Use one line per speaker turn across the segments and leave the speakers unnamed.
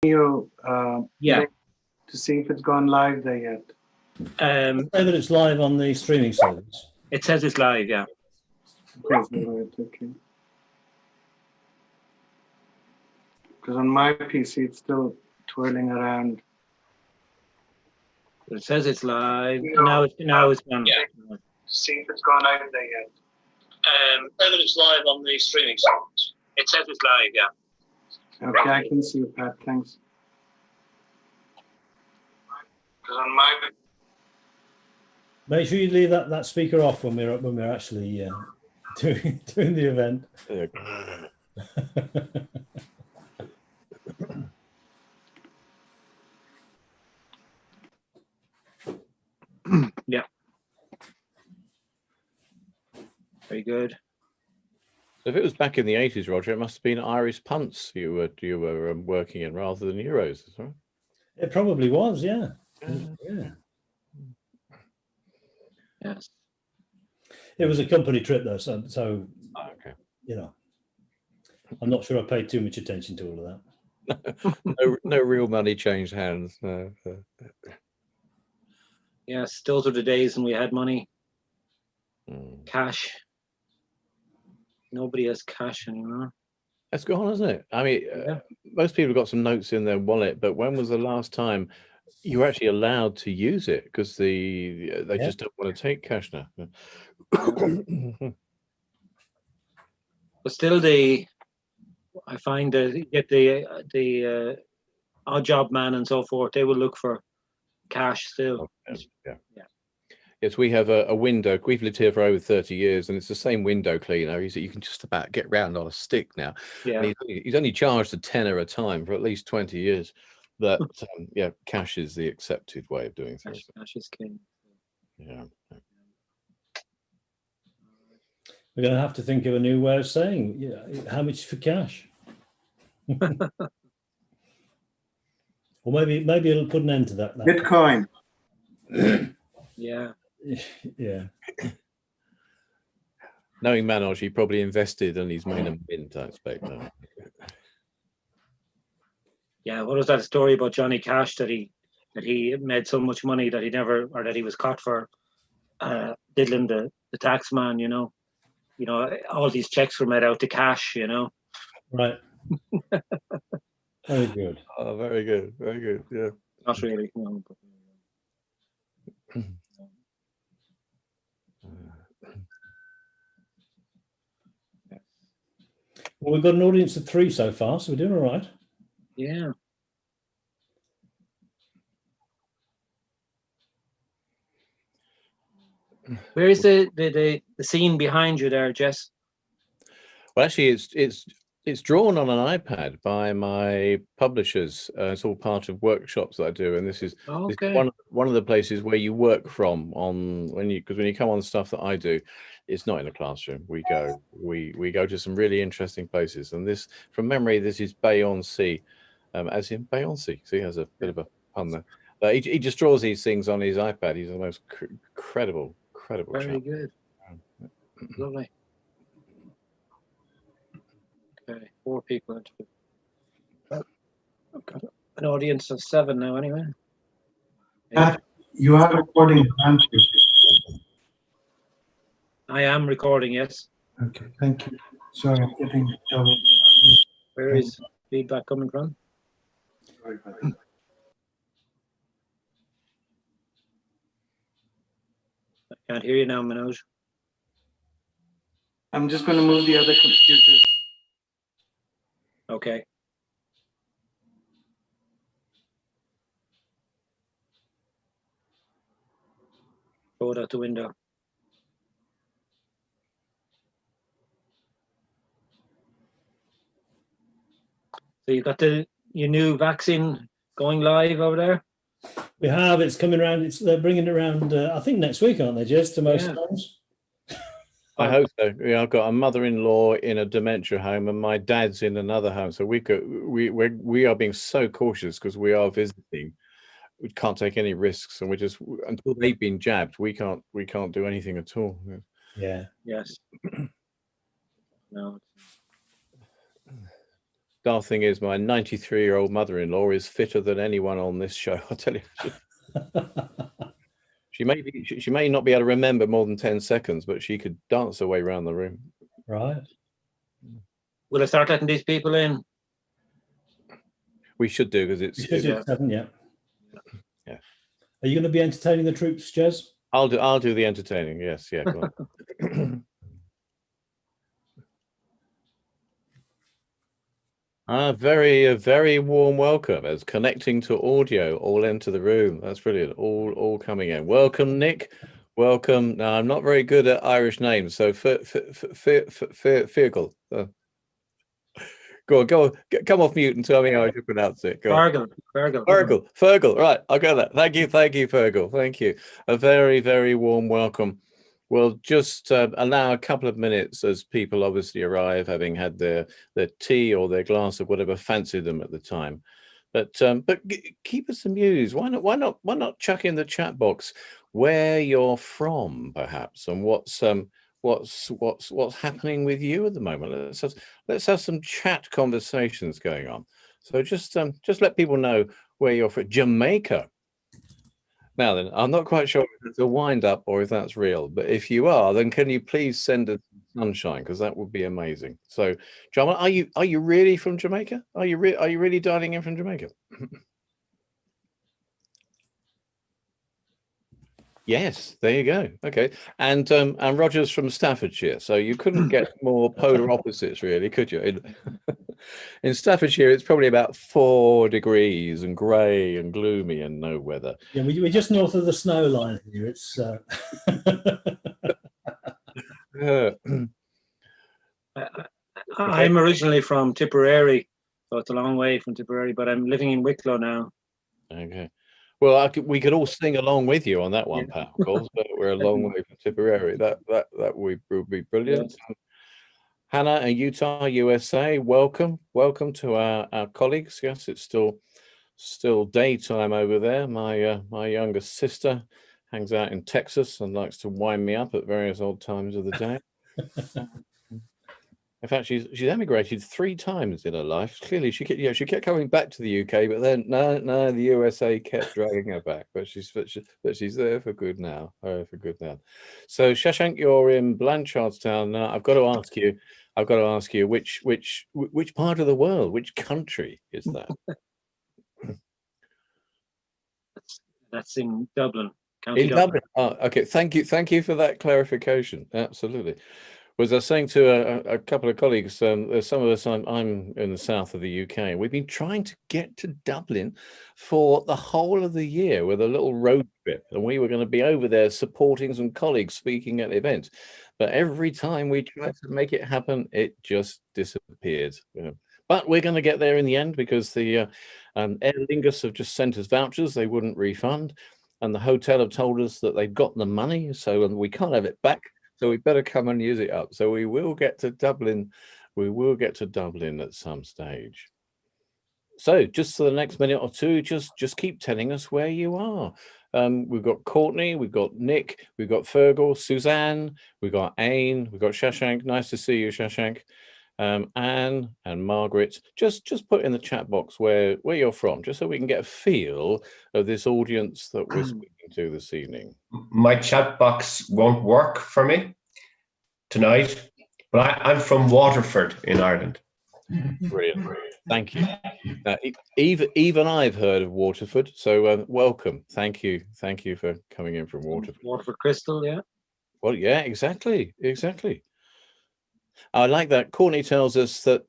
you
Yeah.
link to see if it's gone live there yet?
Say that it's live on the streaming service.
It says it's live, yeah.
Yes, right, okay. Because on my PC it's still twirling around.
It says it's live. And now it's gone.
Yeah. See if it's gone out there yet.
Say that it's live on the streaming service.
It says it's live, yeah.
Okay, I can see you, Pat. Thanks. Because on my
Make sure you leave that speaker off when we're actually doing the event.
Yeah. Very good.
So if it was back in the 80s, Roger, it must have been Irish punts you were working in rather than Euros, right?
It probably was, yeah. Yeah.
Yes.
It was a company trip though, so
Okay.
you know, I'm not sure I paid too much attention to all of that.
No real money changed hands. No.
Yes, those were the days when we had money, cash. Nobody has cash anymore.
That's gone, hasn't it? I mean, most people have got some notes in their wallet, but when was the last time you were actually allowed to use it? Because they just don't want to take cash now.
But still, I find that you get the odd job man and so forth. They will look for cash still.
Yeah. Yes, we have a window. We've lived here for over 30 years, and it's the same window cleaner. You can just about get round on a stick now.
Yeah.
And he's only charged a tenner a time for at least 20 years. But yeah, cash is the accepted way of doing things.
Cash is king.
Yeah.
We're going to have to think of a new way of saying, how much for cash? Or maybe it'll put an end to that.
Bitcoin.
Yeah.
Yeah.
Knowing Manoj, he probably invested and he's made a mint, I expect. No.
Yeah. What was that story about Johnny Cash that he made so much money that he was caught for diddling the tax man? You know, all these checks were made out to cash. You know.
Right. Very good.
Oh, very good. Very good. Yeah.
Not really. No. But,
Well, we've got an audience of 3 so far, so we're doing all right.
Yeah. Where is the scene behind you there, Jess?
Well, actually, it's drawn on an iPad by my publishers. It's all part of workshops that I do, and this is one of the places where you work from because when you come on stuff that I do, it's not in a classroom. We go to some really interesting places, and this, from memory, this is Bay-on-Sea, as in Bay-on-Sea. See, has a bit of a pun there. He just draws these things on his iPad. He's the most incredible
Very
chap.
good. Lovely. Okay, 4 people. Well, I've got an audience of 7 now, anyway.
You are recording, aren't you?
I am recording, yes.
Okay, thank you. Sorry, I'm getting trouble.
Where is feedback coming from?
Sorry about that.
I can't hear you now, Manoj.
I'm just going to move the other computer.
Okay. Throw it out the window. So you got your new vaccine going live over there?
We have. It's coming around. They're bringing it around. I think next week, aren't they, Jess? To most times.
I hope so. Yeah, I've got a mother-in-law in a dementia home, and my dad's in another home. So we are being so cautious because we are visiting. We can't take any risks, and until they've been jabbed, we can't do anything at all.
Yeah.
Yes. No.
daft thing is, my 93-year-old mother-in-law is fitter than anyone on this show. I'll tell you. She may not be able to remember more than 10 seconds, but she could dance her way around the room.
Right.
Will I start letting these people in?
We should do, because it's.
You should do 7, yeah.
Yeah.
Are you going to be entertaining the troops, Jez?
I'll do the entertaining. Yes, yeah. Go on. A very warm welcome as connecting to audio all into the room. That's brilliant. All coming in. Welcome, Nick. Welcome. Now, I'm not very good at Irish names, so Fergal. Go on, come off mute and tell me how I should pronounce it. Go on. Fergal. Right, I'll go that. Thank you, Fergal. Thank you. A very warm welcome. We'll just allow a couple of minutes as people obviously arrive, having had their tea or their glass of whatever fancied them at the time. But keep us amused. Why not chuck in the chat box where you're from, perhaps, and what's happening with you at the moment. Let's have some chat conversations going on. So just let people know where you're from. Jamaica. Now then, I'm not quite sure if it's a wind up or if that's real, but if you are, then can you please send us sunshine, because that would be amazing. So, John, are you really from Jamaica? Are you really dialing in from Jamaica? Yes, there you go. Okay, and Roger's from Staffordshire, so you couldn't get more polar opposites, really, could you? In Staffordshire, it's probably about 4 degrees and grey and gloomy and no weather.
Yeah, we're just north of the snow line here. It's.
I'm originally from Tipperary, so it's a long way from Tipperary, but I'm living in Wicklow now.
Okay. Well, we could all sing along with you on that one, Pat, of course, but we're a long way from Tipperary. That would be brilliant. Yes. Hannah in Utah, USA, welcome to our colleagues. Yes, it's still daytime over there. My younger sister hangs out in Texas and likes to wind me up at various odd times of the day. In fact, she's emigrated 3 times in her life. Clearly, she kept coming back to the UK, but then no, the USA kept dragging her back. But she's there for good now. So Shashank, you're in Blanchardstown now. I've got to ask you, which part of the world, which country is that?
That's in Dublin.
In Dublin. Oh, okay. Thank you for that clarification. Absolutely. Was I was saying to a couple of colleagues, some of us, I'm in the south of the UK. We've been trying to get to Dublin for the whole of the year with a little road trip, and we were going to be over there supporting some colleagues speaking at events. But every time we tried to make it happen, it just disappeared. But we're going to get there in the end, because the Aer Lingus have just sent us vouchers they wouldn't refund, and the hotel have told us that they've got the money, so we can't have it back. So we better come and use it up. So we will get to Dublin. We will get to Dublin at some stage. So just for the next minute or two, just keep telling us where you are. We've got Courtney, we've got Nick, we've got Fergal, Suzanne, we've got Aine, we've got Shashank. Nice to see you, Shashank. Anne and Margaret. Just put in the chat box where you're from, just so we can get a feel of this audience that we're speaking to this evening.
My chat box won't work for me tonight, but I'm from Waterford in Ireland.
Brilliant. Thank you. Even I've heard of Waterford, so welcome. Thank you for coming in from Waterford.
Waterford Crystal, yeah.
Well, yeah, exactly. I like that. Courtney tells us that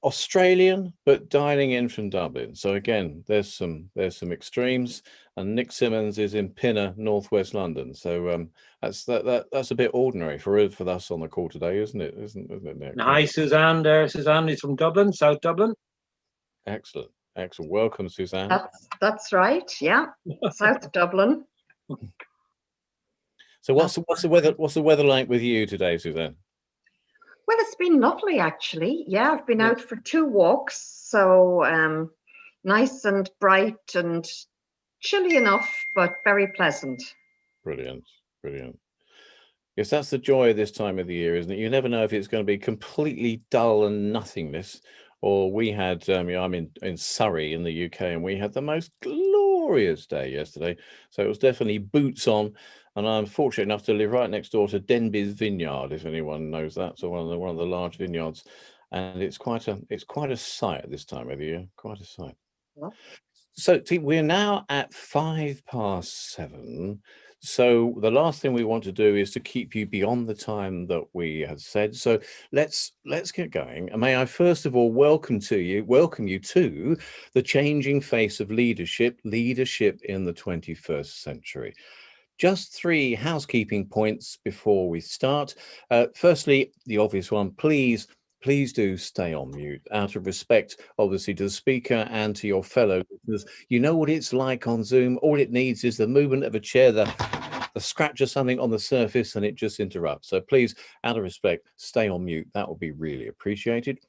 Australian, but dialing in from Dublin. So again, there's some extremes. And Nick Simmons is in Pinner, northwest London. So that's a bit ordinary for us on the call today, isn't it? Isn't it, Nick?
Hi, Suzanne. There, Suzanne is from Dublin, South Dublin.
Excellent. Welcome, Suzanne.
That's right. Yeah, South Dublin.
So what's the weather like with you today, Suzanne?
Well, it's been lovely, actually. Yeah, I've been out for 2 walks, so nice and bright and chilly enough, but very pleasant.
Brilliant. Yes, that's the joy of this time of the year, isn't it? You never know if it's going to be completely dull and nothingness, Or we had, I'm in Surrey in the UK, and we had the most glorious day yesterday. So it was definitely boots on. And I'm fortunate enough to live right next door to Denby's Vineyard, if anyone knows that. So one of the large vineyards, and it's quite a sight at this time of the year. Quite a sight.
Well.
So we're now at 7:05. So the last thing we want to do is to keep you beyond the time that we have said. So let's get going. And may I first of all welcome you to the changing face of leadership in the 21st century. Just 3 housekeeping points before we start. Firstly, the obvious one, please do stay on mute out of respect, obviously, to the speaker and to your fellow listeners. You know what it's like on Zoom. All it needs is the movement of a chair, the scratch of something on the surface, and it just interrupts. So please, out of respect, stay on mute. That would be really appreciated.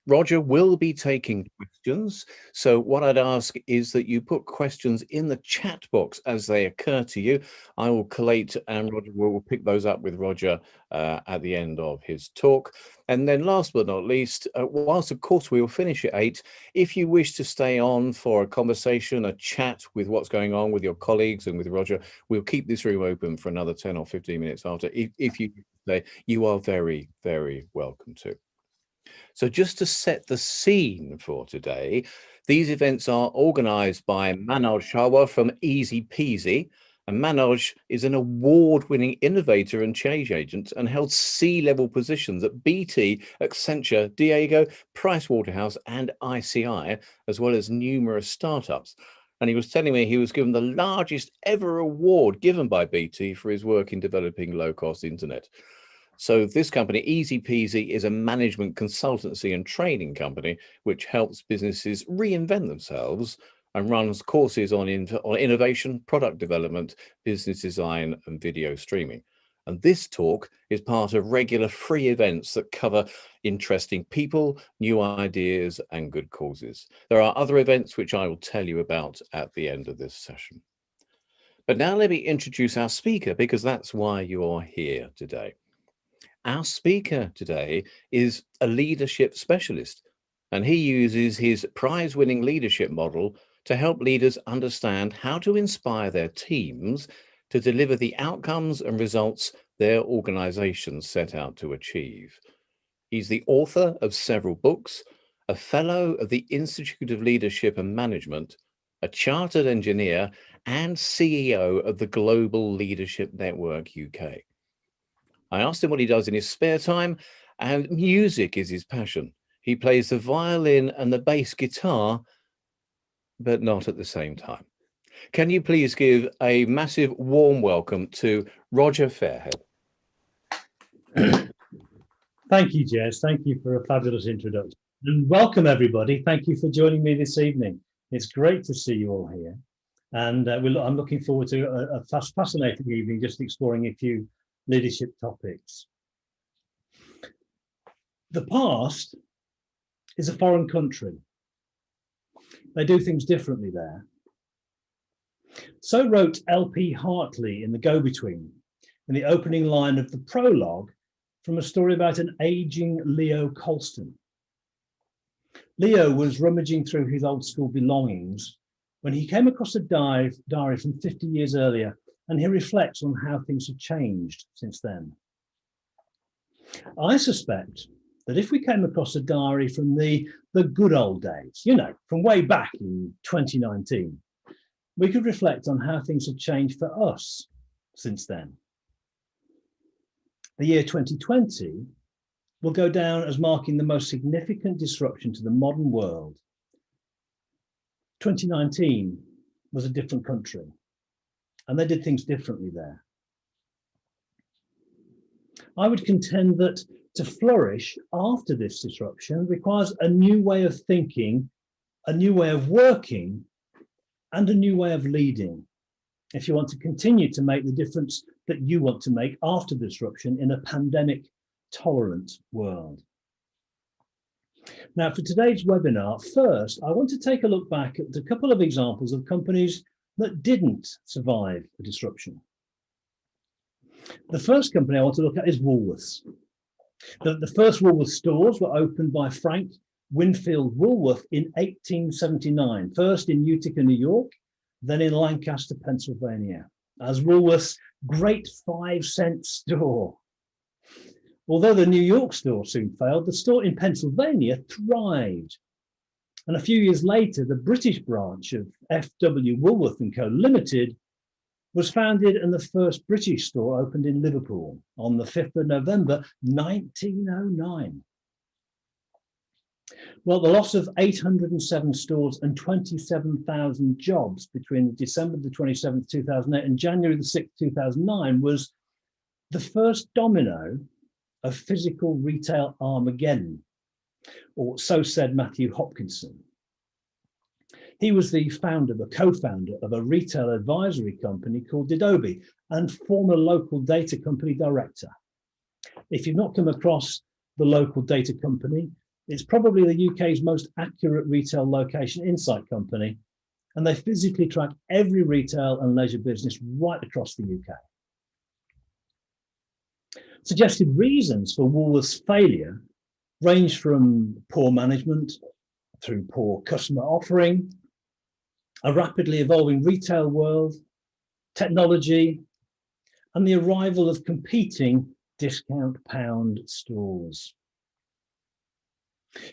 Roger will be taking questions. So what I'd ask is that you put questions in the chat box as they occur to you. I will collate, and Roger will pick those up with Roger at the end of his talk. And then last but not least, whilst of course we will finish at 8, if you wish to stay on for a conversation, a chat with what's going on with your colleagues and with Roger, we'll keep this room open for another 10 or 15 minutes after. If you say, you are very, very welcome to. So just to set the scene for today, these events are organised by Manoj Sharwa from Easy Peasy. And Manoj is an award-winning innovator and change agent and held C-level positions at BT, Accenture, Diego, Pricewaterhouse and ICI, as well as numerous startups. And he was telling me he was given the largest ever award given by BT for his work in developing low-cost internet. So this company, Easy Peasy, is a management consultancy and training company which helps businesses reinvent themselves and runs courses on innovation, product development, business design and video streaming. And this talk is part of regular free events that cover interesting people, new ideas and good causes. There are other events which I will tell you about at the end of this session. But now let me introduce our speaker, because that's why you're here today. Our speaker today is a leadership specialist, and he uses his prize-winning leadership model to help leaders understand how to inspire their teams to deliver the outcomes and results their organizations set out to achieve. He's the author of several books, a fellow of the Institute of Leadership and Management, a chartered engineer, and CEO of the Global Leadership Network UK. I asked him what he does in his spare time, and music is his passion. He plays the violin and the bass guitar, but not at the same time. Can you please give a massive warm welcome to Roger Fairhead?
Thank you, Jez. Thank you for a fabulous introduction. And welcome, everybody. Thank you for joining me this evening. It's great to see you all here. And I'm looking forward to a fascinating evening, just exploring a few leadership topics. The past is a foreign country. They do things differently there. So wrote P Hartley in The Go-Between, in the opening line of the prologue from a story about an aging Leo Colston. Leo was rummaging through his old school belongings when he came across a diary from 50 years earlier, and he reflects on how things have changed since then. I suspect that if we came across a diary from the good old days, you know, from way back in 2019, we could reflect on how things have changed for us since then. The year 2020 will go down as marking the most significant disruption to the modern world. 2019 was a different country, and they did things differently there. I would contend that to flourish after this disruption requires a new way of thinking, a new way of working, and a new way of leading, if you want to continue to make the difference that you want to make after the disruption in a pandemic tolerant world. Now, for today's webinar, first, I want to take a look back at a couple of examples of companies that didn't survive the disruption. The first company I want to look at is Woolworths. The first Woolworths stores were opened by Frank Winfield Woolworth in 1879, first in Utica, New York, then in Lancaster, Pennsylvania, as Woolworth's great 5-cent store. Although the New York store soon failed, the store in Pennsylvania thrived. And a few years later, the British branch of F.W. Woolworth & Co. Limited was founded, and the first British store opened in Liverpool on the 5th of November, 1909. Well, the loss of 807 stores and 27,000 jobs between December the 27th, 2008 and January the 6th, 2009 was the first domino of physical retail Armageddon, or so said Matthew Hopkinson. He was the co-founder of a retail advisory company called Adobe and former local data company director. If you've not come across the local data company, it's probably the UK's most accurate retail location insight company, and they physically track every retail and leisure business right across the UK. Suggested reasons for Woolworth's failure range from poor management through poor customer offering, a rapidly evolving retail world, technology, and the arrival of competing discount pound stores.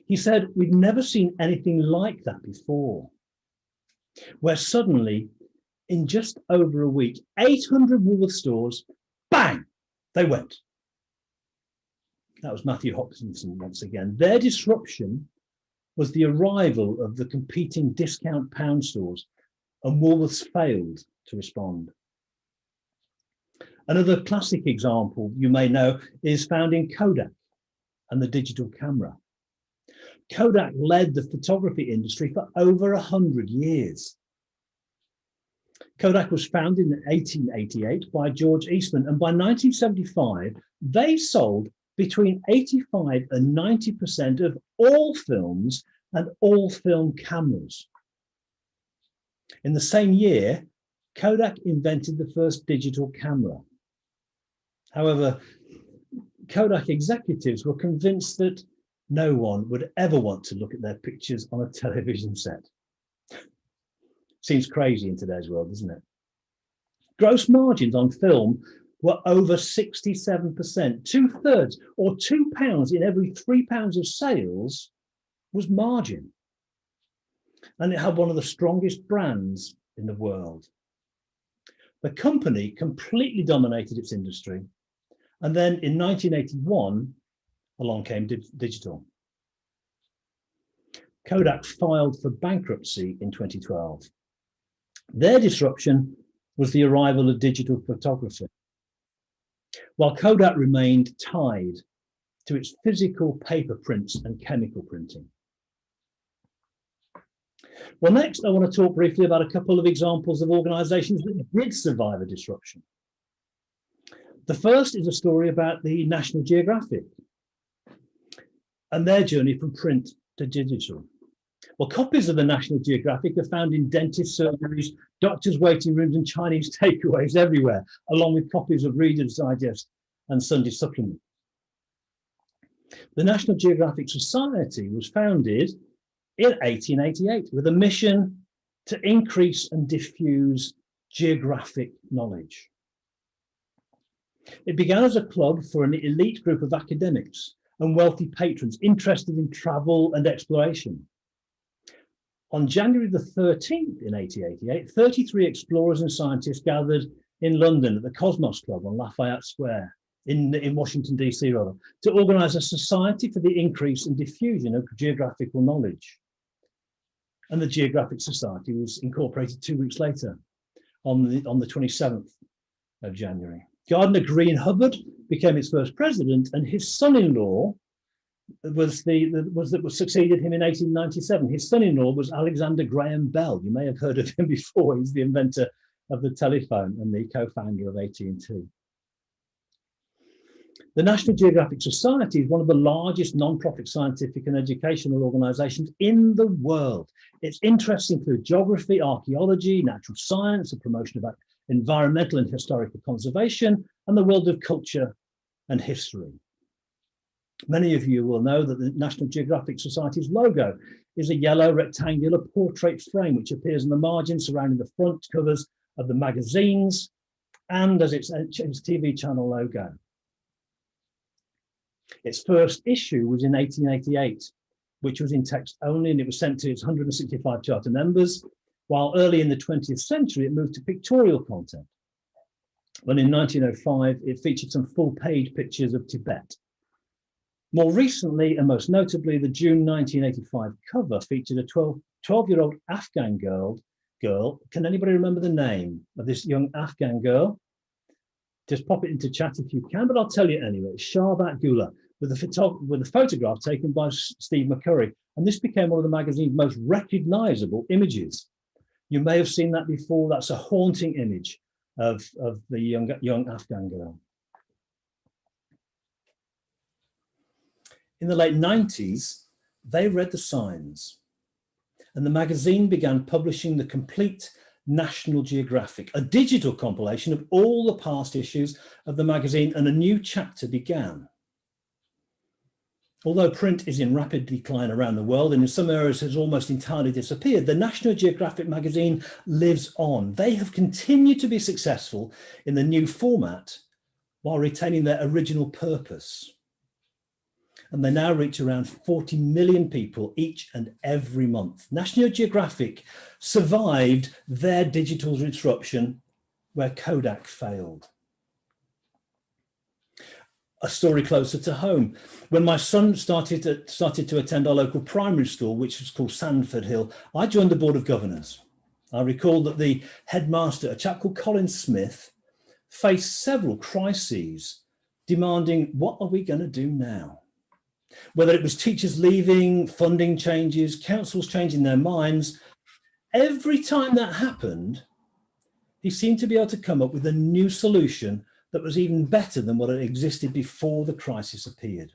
He said, "We've never seen anything like that before, where suddenly, in just over a week, 800 Woolworth stores, bang, they went." That was Matthew Hopkinson once again. Their disruption was the arrival of the competing discount pound stores, and Woolworths failed to respond. Another classic example you may know is found in Kodak and the digital camera. Kodak led the photography industry for over 100 years. Kodak was founded in 1888 by George Eastman, and by 1975, they sold between 85 and 90% of all films and all film cameras. In the same year, Kodak invented the first digital camera. However, Kodak executives were convinced that no one would ever want to look at their pictures on a television set. Seems crazy in today's world, doesn't it? Gross margins on film were over 67%, 2/3 or £2 in every £3 of sales was margin. And it had one of the strongest brands in the world. The company completely dominated its industry. And then in 1981, along came digital. Kodak filed for bankruptcy in 2012. Their disruption was the arrival of digital photography, while Kodak remained tied to its physical paper prints and chemical printing. Well, next, I want to talk briefly about a couple of examples of organizations that did survive a disruption. The first is a story about the National Geographic and their journey from print to digital. Well, copies of the National Geographic are found in dentist surgeries, doctors' waiting rooms, and Chinese takeaways everywhere, along with copies of Reader's Digest and Sunday Supplement. The National Geographic Society was founded in 1888 with a mission to increase and diffuse geographic knowledge. It began as a club for an elite group of academics and wealthy patrons interested in travel and exploration. On January the 13th in 1888, 33 explorers and scientists gathered in London at the Cosmos Club on Lafayette Square in Washington, DC, rather, to organize a society for the increase and diffusion of geographical knowledge. And the Geographic Society was incorporated 2 weeks later on the 27th of January. Gardner Green Hubbard became its first president, and his son-in-law succeeded him in 1897. His son-in-law was Alexander Graham Bell. You may have heard of him before. He's the inventor of the telephone and the co-founder of AT&T. The National Geographic Society is one of the largest non-profit scientific and educational organizations in the world. Its interests include geography, archaeology, natural science, the promotion of environmental and historical conservation, and the world of culture and history. Many of you will know that the National Geographic Society's logo is a yellow rectangular portrait frame which appears on the margin surrounding the front covers of the magazines and as its TV channel logo. Its first issue was in 1888, which was in text only, and it was sent to its 165 charter members, while early in the 20th century, it moved to pictorial content. When in 1905, it featured some full-page pictures of Tibet. More recently, and most notably, the June 1985 cover featured a 12-year-old Afghan girl. Can anybody remember the name of this young Afghan girl? Just pop it into chat if you can, but I'll tell you anyway. Sharbat Gula, with a photograph taken by Steve McCurry. And this became one of the magazine's most recognizable images. You may have seen that before. That's a haunting image of the young Afghan girl. In the late 90s, they read the signs, and the magazine began publishing the complete National Geographic, a digital compilation of all the past issues of the magazine, and a new chapter began. Although print is in rapid decline around the world and in some areas has almost entirely disappeared, the National Geographic magazine lives on. They have continued to be successful in the new format while retaining their original purpose. And they now reach around 40 million people each and every month. National Geographic survived their digital disruption where Kodak failed. A story closer to home. When my son started to attend our local primary school, which was called Sandford Hill, I joined the Board of Governors. I recall that the headmaster, a chap called Colin Smith, faced several crises demanding, what are we going to do now? Whether it was teachers leaving, funding changes, councils changing their minds, every time that happened, he seemed to be able to come up with a new solution that was even better than what had existed before the crisis appeared.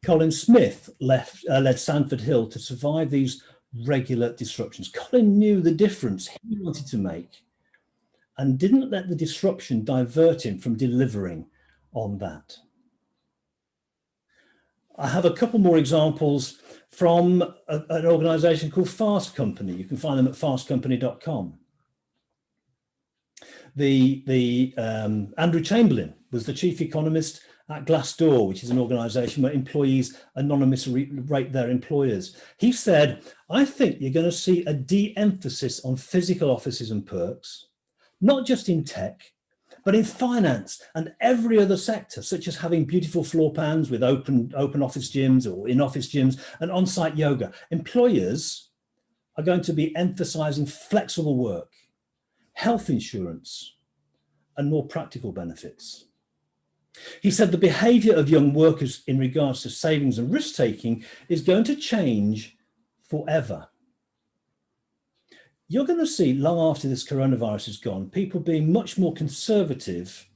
Colin Smith led Sandford Hill to survive these regular disruptions. Colin knew the difference he wanted to make and didn't let the disruption divert him from delivering on that. I have a couple more examples from an organisation called Fast Company. You can find them at fastcompany.com. Andrew Chamberlain was the chief economist at Glassdoor, which is an organisation where employees anonymously rate their employers. He said, I think you're going to see a de-emphasis on physical offices and perks, not just in tech, but in finance and every other sector, such as having beautiful floor plans with open office gyms or in-office gyms and on-site yoga. Employers are going to be emphasising flexible work, health insurance, and more practical benefits. He said the behaviour of young workers in regards to savings and risk-taking is going to change forever. You're going to see, long after this coronavirus is gone, people being much more conservative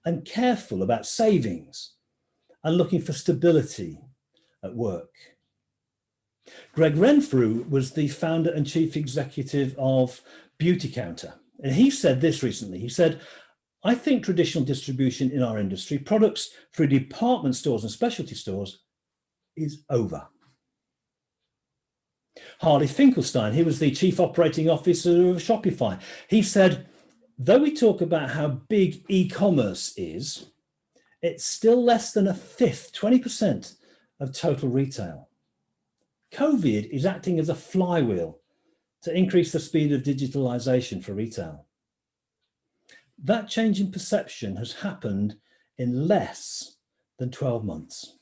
and careful about savings and looking for stability at work. Greg Renfrew was the founder and chief executive of Beauty Counter. And he said this recently. He said, I think traditional distribution in our industry, products through department stores and specialty stores, is over. Harley Finkelstein, he was the chief operating officer of Shopify. He said, though we talk about how big e-commerce is, it's still less than a fifth, 20% of total retail. COVID is acting as a flywheel to increase the speed of digitalization for retail. That change in perception has happened in less than 12 months.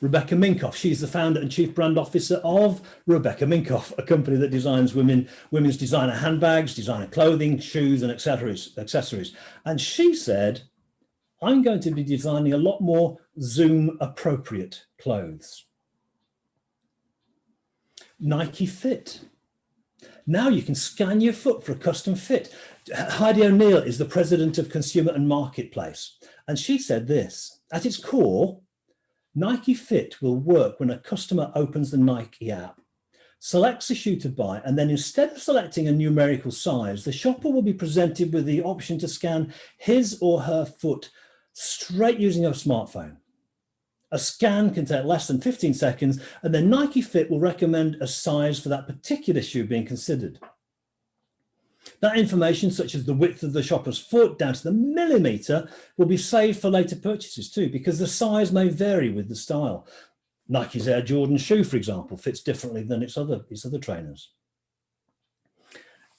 Rebecca Minkoff, she's the founder and chief brand officer of Rebecca Minkoff, a company that designs women's designer handbags, designer clothing, shoes and accessories. And she said, I'm going to be designing a lot more Zoom appropriate clothes. Nike Fit. Now you can scan your foot for a custom fit. Heidi O'Neill is the president of Consumer and Marketplace. And she said this, at its core, Nike Fit will work when a customer opens the Nike app, selects a shoe to buy, and then instead of selecting a numerical size, the shopper will be presented with the option to scan his or her foot straight using a smartphone. A scan can take less than 15 seconds, and then Nike Fit will recommend a size for that particular shoe being considered. That information, such as the width of the shopper's foot down to the millimeter, will be saved for later purchases too, because the size may vary with the style. Nike's Air Jordan shoe, for example, fits differently than its other trainers.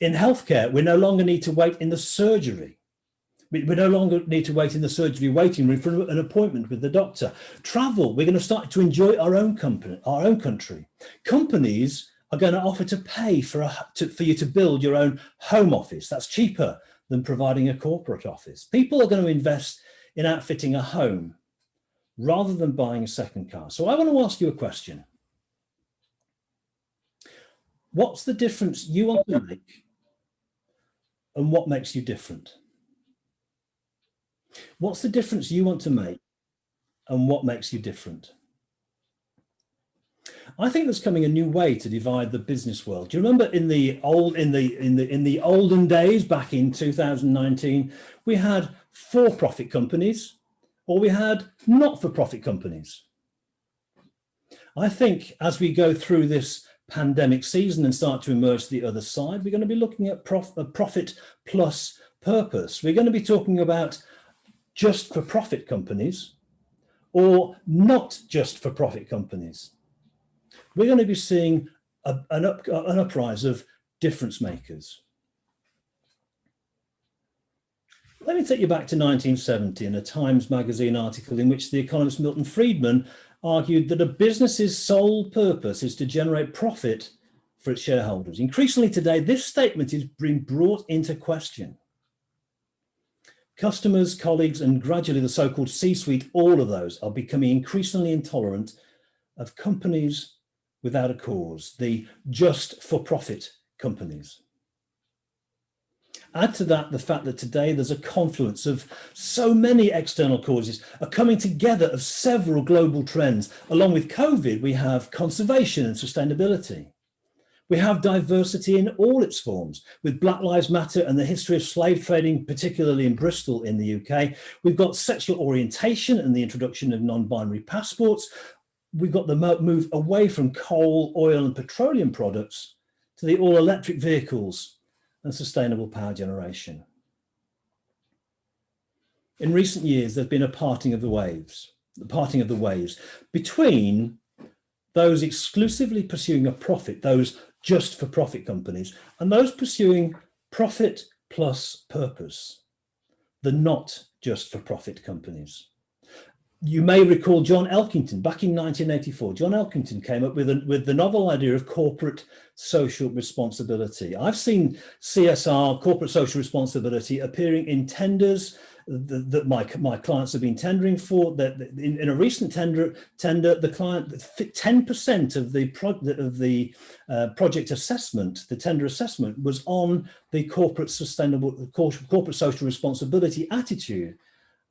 In healthcare, we no longer need to wait in the surgery. We no longer need to wait in the surgery waiting room for an appointment with the doctor. Travel, we're going to start to enjoy our own country. Companies are going to offer to pay for you to build your own home office. That's cheaper than providing a corporate office. People are going to invest in outfitting a home rather than buying a second car. So I want to ask you a question. What's the difference you want to make, and what makes you different? What's the difference you want to make, and what makes you different? I think there's coming a new way to divide the business world. Do you remember in the olden days, back in 2019, we had for-profit companies, or we had not-for-profit companies. I think as we go through this pandemic season and start to emerge to the other side, we're going to be looking at profit plus purpose. We're going to be talking about just for profit companies or not just for profit companies. We're going to be seeing an uprise of difference makers. Let me take you back to 1970 in a Times magazine article in which the economist Milton Friedman argued that a business's sole purpose is to generate profit for its shareholders. Increasingly today, this statement is being brought into question. Customers, colleagues, and gradually the so-called C-suite, all of those are becoming increasingly intolerant of companies without a cause, the just-for-profit companies. Add to that the fact that today there's a confluence of so many external causes, a coming together of several global trends. Along with COVID, we have conservation and sustainability. We have diversity in all its forms, with Black Lives Matter and the history of slave trading, particularly in Bristol in the UK. We've got sexual orientation and the introduction of non-binary passports. We've got the move away from coal, oil, and petroleum products to the all-electric vehicles and sustainable power generation. In recent years, there's been a parting of the waves between those exclusively pursuing a profit, those just for profit companies, and those pursuing profit plus purpose, the not just for profit companies. You may recall John Elkington, back in 1984, John Elkington came up with the novel idea of corporate social responsibility. I've seen CSR, corporate social responsibility, appearing in tenders that my clients have been tendering for. That in a recent tender, the client 10% of the project assessment, the tender assessment, was on the corporate social responsibility attitude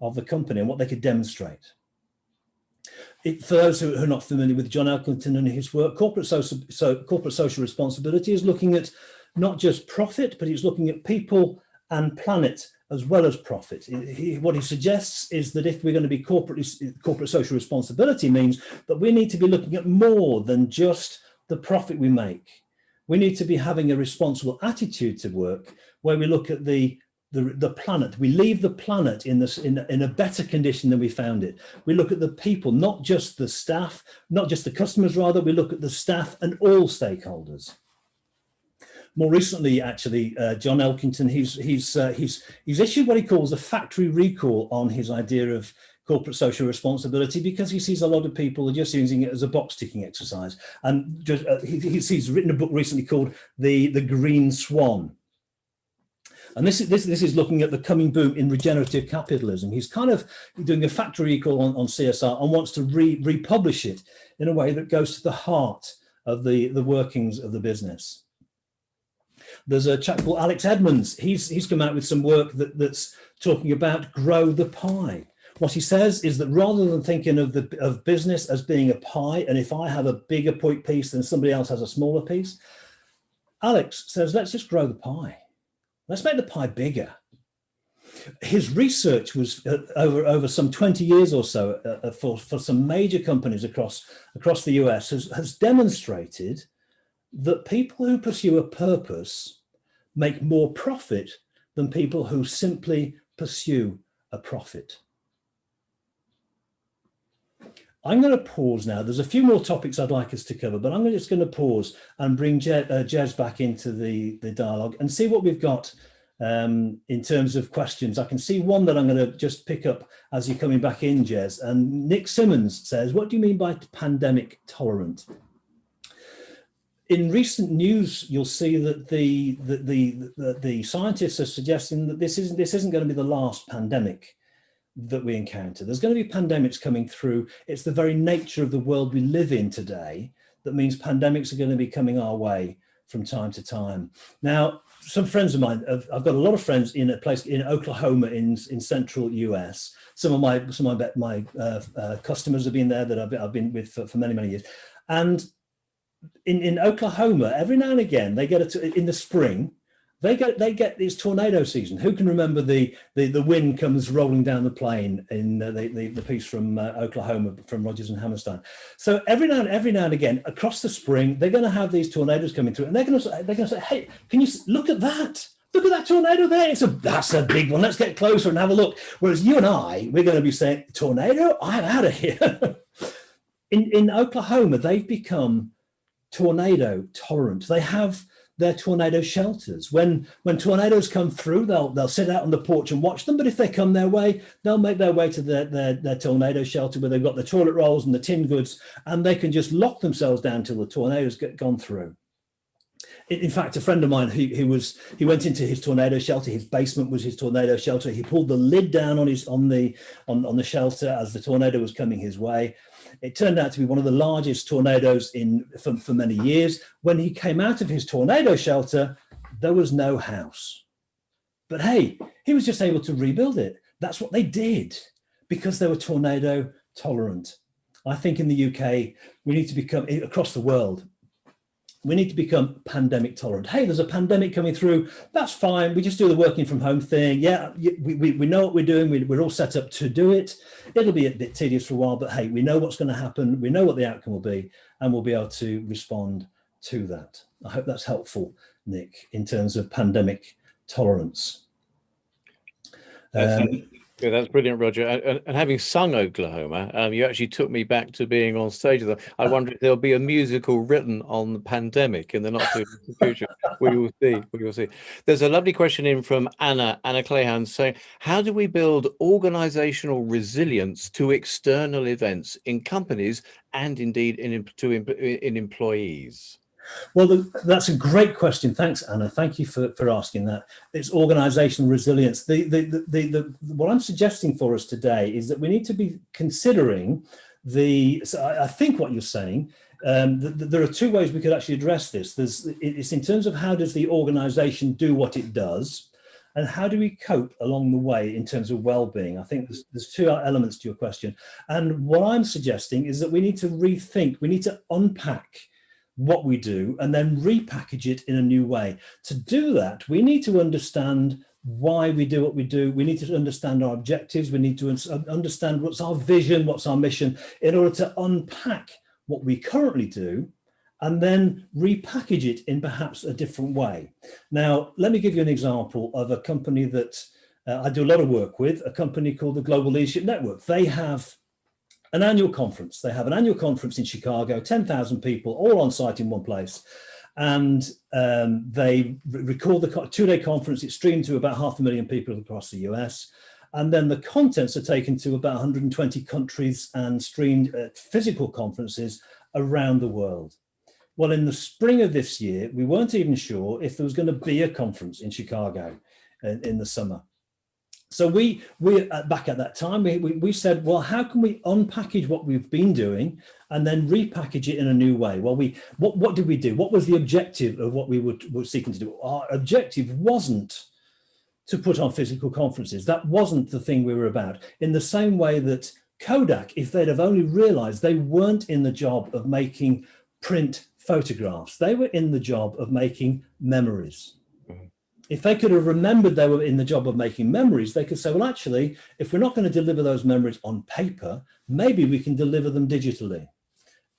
of the company and what they could demonstrate. For those who are not familiar with John Elkington and his work, corporate social responsibility is looking at not just profit, but he's looking at people and planet as well as profit. What he suggests is that if we're going to be corporate social responsibility means that we need to be looking at more than just the profit we make. We need to be having a responsible attitude to work where we look at the planet. We leave the planet in a better condition than we found it. We look at the people, not just the staff, not just the customers, rather, we look at the staff and all stakeholders. More recently, actually, John Elkington, he's issued what he calls a factory recall on his idea of corporate social responsibility, because he sees a lot of people are just using it as a box ticking exercise. And just, he's written a book recently called The Green Swan. And this is looking at the coming boom in regenerative capitalism. He's kind of doing a factory recall on CSR and wants to republish it in a way that goes to the heart of the workings of the business. There's a chap called Alex Edmonds. He's come out with some work that's talking about grow the pie. What he says is that rather than thinking of business as being a pie, and if I have a bigger piece than somebody else has a smaller piece, Alex says, let's just grow the pie. Let's make the pie bigger. his research was over some 20 years or so for some major companies across the US has demonstrated that people who pursue a purpose make more profit than people who simply pursue a profit. I'm going to pause now. There's a few more topics I'd like us to cover, but I'm just going to pause and bring Jez back into the dialogue and see what we've got in terms of questions. I can see one that I'm going to just pick up as you're coming back in, Jez. And Nick Simmons says, what do you mean by pandemic tolerant? In recent news, you'll see that the scientists are suggesting that this isn't going to be the last pandemic that we encounter. There's going to be pandemics coming through. It's the very nature of the world we live in today that means pandemics are going to be coming our way from time to time. Now, some friends of mine, I've got a lot of friends in a place in Oklahoma in central US. Some of my customers have been there that I've been with for many years. And in Oklahoma, every now and again, they get in the spring, they get this tornado season. Who can remember the wind comes rolling down the plain in the piece from Oklahoma from Rogers and Hammerstein? So every now and again across the spring, they're going to have these tornadoes coming through, and they're going to say, "Hey, can you look at that? Look at that tornado there! That's a big one. Let's get closer and have a look." Whereas you and we're going to be saying, "Tornado? I'm out of here." In Oklahoma, they've become tornado tolerant. They have their tornado shelters. When tornadoes come through, they'll sit out on the porch and watch them. But if they come their way, they'll make their way to their tornado shelter where they've got the toilet rolls and the tin goods, and they can just lock themselves down till the tornadoes get gone through. In fact, a friend of mine, he went into his tornado shelter. His basement was his tornado shelter. He pulled the lid down on the shelter as the tornado was coming his way. It turned out to be one of the largest tornadoes for many years. When he came out of his tornado shelter, there was no house. But hey, he was just able to rebuild it. That's what they did because they were tornado tolerant. I think in the UK, we need to become, across the world, we need to become pandemic tolerant. Hey, there's a pandemic coming through. That's fine. We just do the working from home thing. Yeah, we know what we're doing. We're all set up to do it. It'll be a bit tedious for a while, but hey, we know what's going to happen. We know what the outcome will be, and we'll be able to respond to that. I hope that's helpful, Nick, in terms of pandemic tolerance.
Yeah, that's brilliant, Roger. And having sung Oklahoma, you actually took me back to being on stage with them. I wonder if there'll be a musical written on the pandemic in the not too distant future. We will see. We will see. There's a lovely question in from Anna Clayhan saying, how do we build organizational resilience to external events in companies and indeed in employees?
Well, that's a great question. Thanks, Anna. Thank you for asking that. It's organizational resilience. What I'm suggesting for us today is that we need to be considering I think what you're saying, there are two ways we could actually address this. It's in terms of how does the organization do what it does, and how do we cope along the way in terms of well-being? I think there's two elements to your question. And what I'm suggesting is that we need to rethink, we need to unpack what we do and then repackage it in a new way. To do that, we need to understand why we do what we do. We need to understand our objectives. We need to understand what's our vision, what's our mission, in order to unpack what we currently do and then repackage it in perhaps a different way. Now, let me give you an example of a company that I do a lot of work with, a company called the Global Leadership Network. They have an annual conference. They have an annual conference in Chicago, 10,000 people all on site in one place. And they record the 2-day conference. It's streamed to about 500,000 people across the US. And then the contents are taken to about 120 countries and streamed at physical conferences around the world. Well, in the spring of this year, we weren't even sure if there was going to be a conference in Chicago in the summer. So we back at that time, we said, well, how can we unpackage what we've been doing and then repackage it in a new way? Well, what did we do? What was the objective of what we were seeking to do? Our objective wasn't to put on physical conferences. That wasn't the thing we were about. In the same way that Kodak, if they'd have only realized they weren't in the job of making print photographs, they were in the job of making memories. if they could have remembered they were in the job of making memories, they could say, well, actually, if we're not going to deliver those memories on paper, maybe we can deliver them digitally,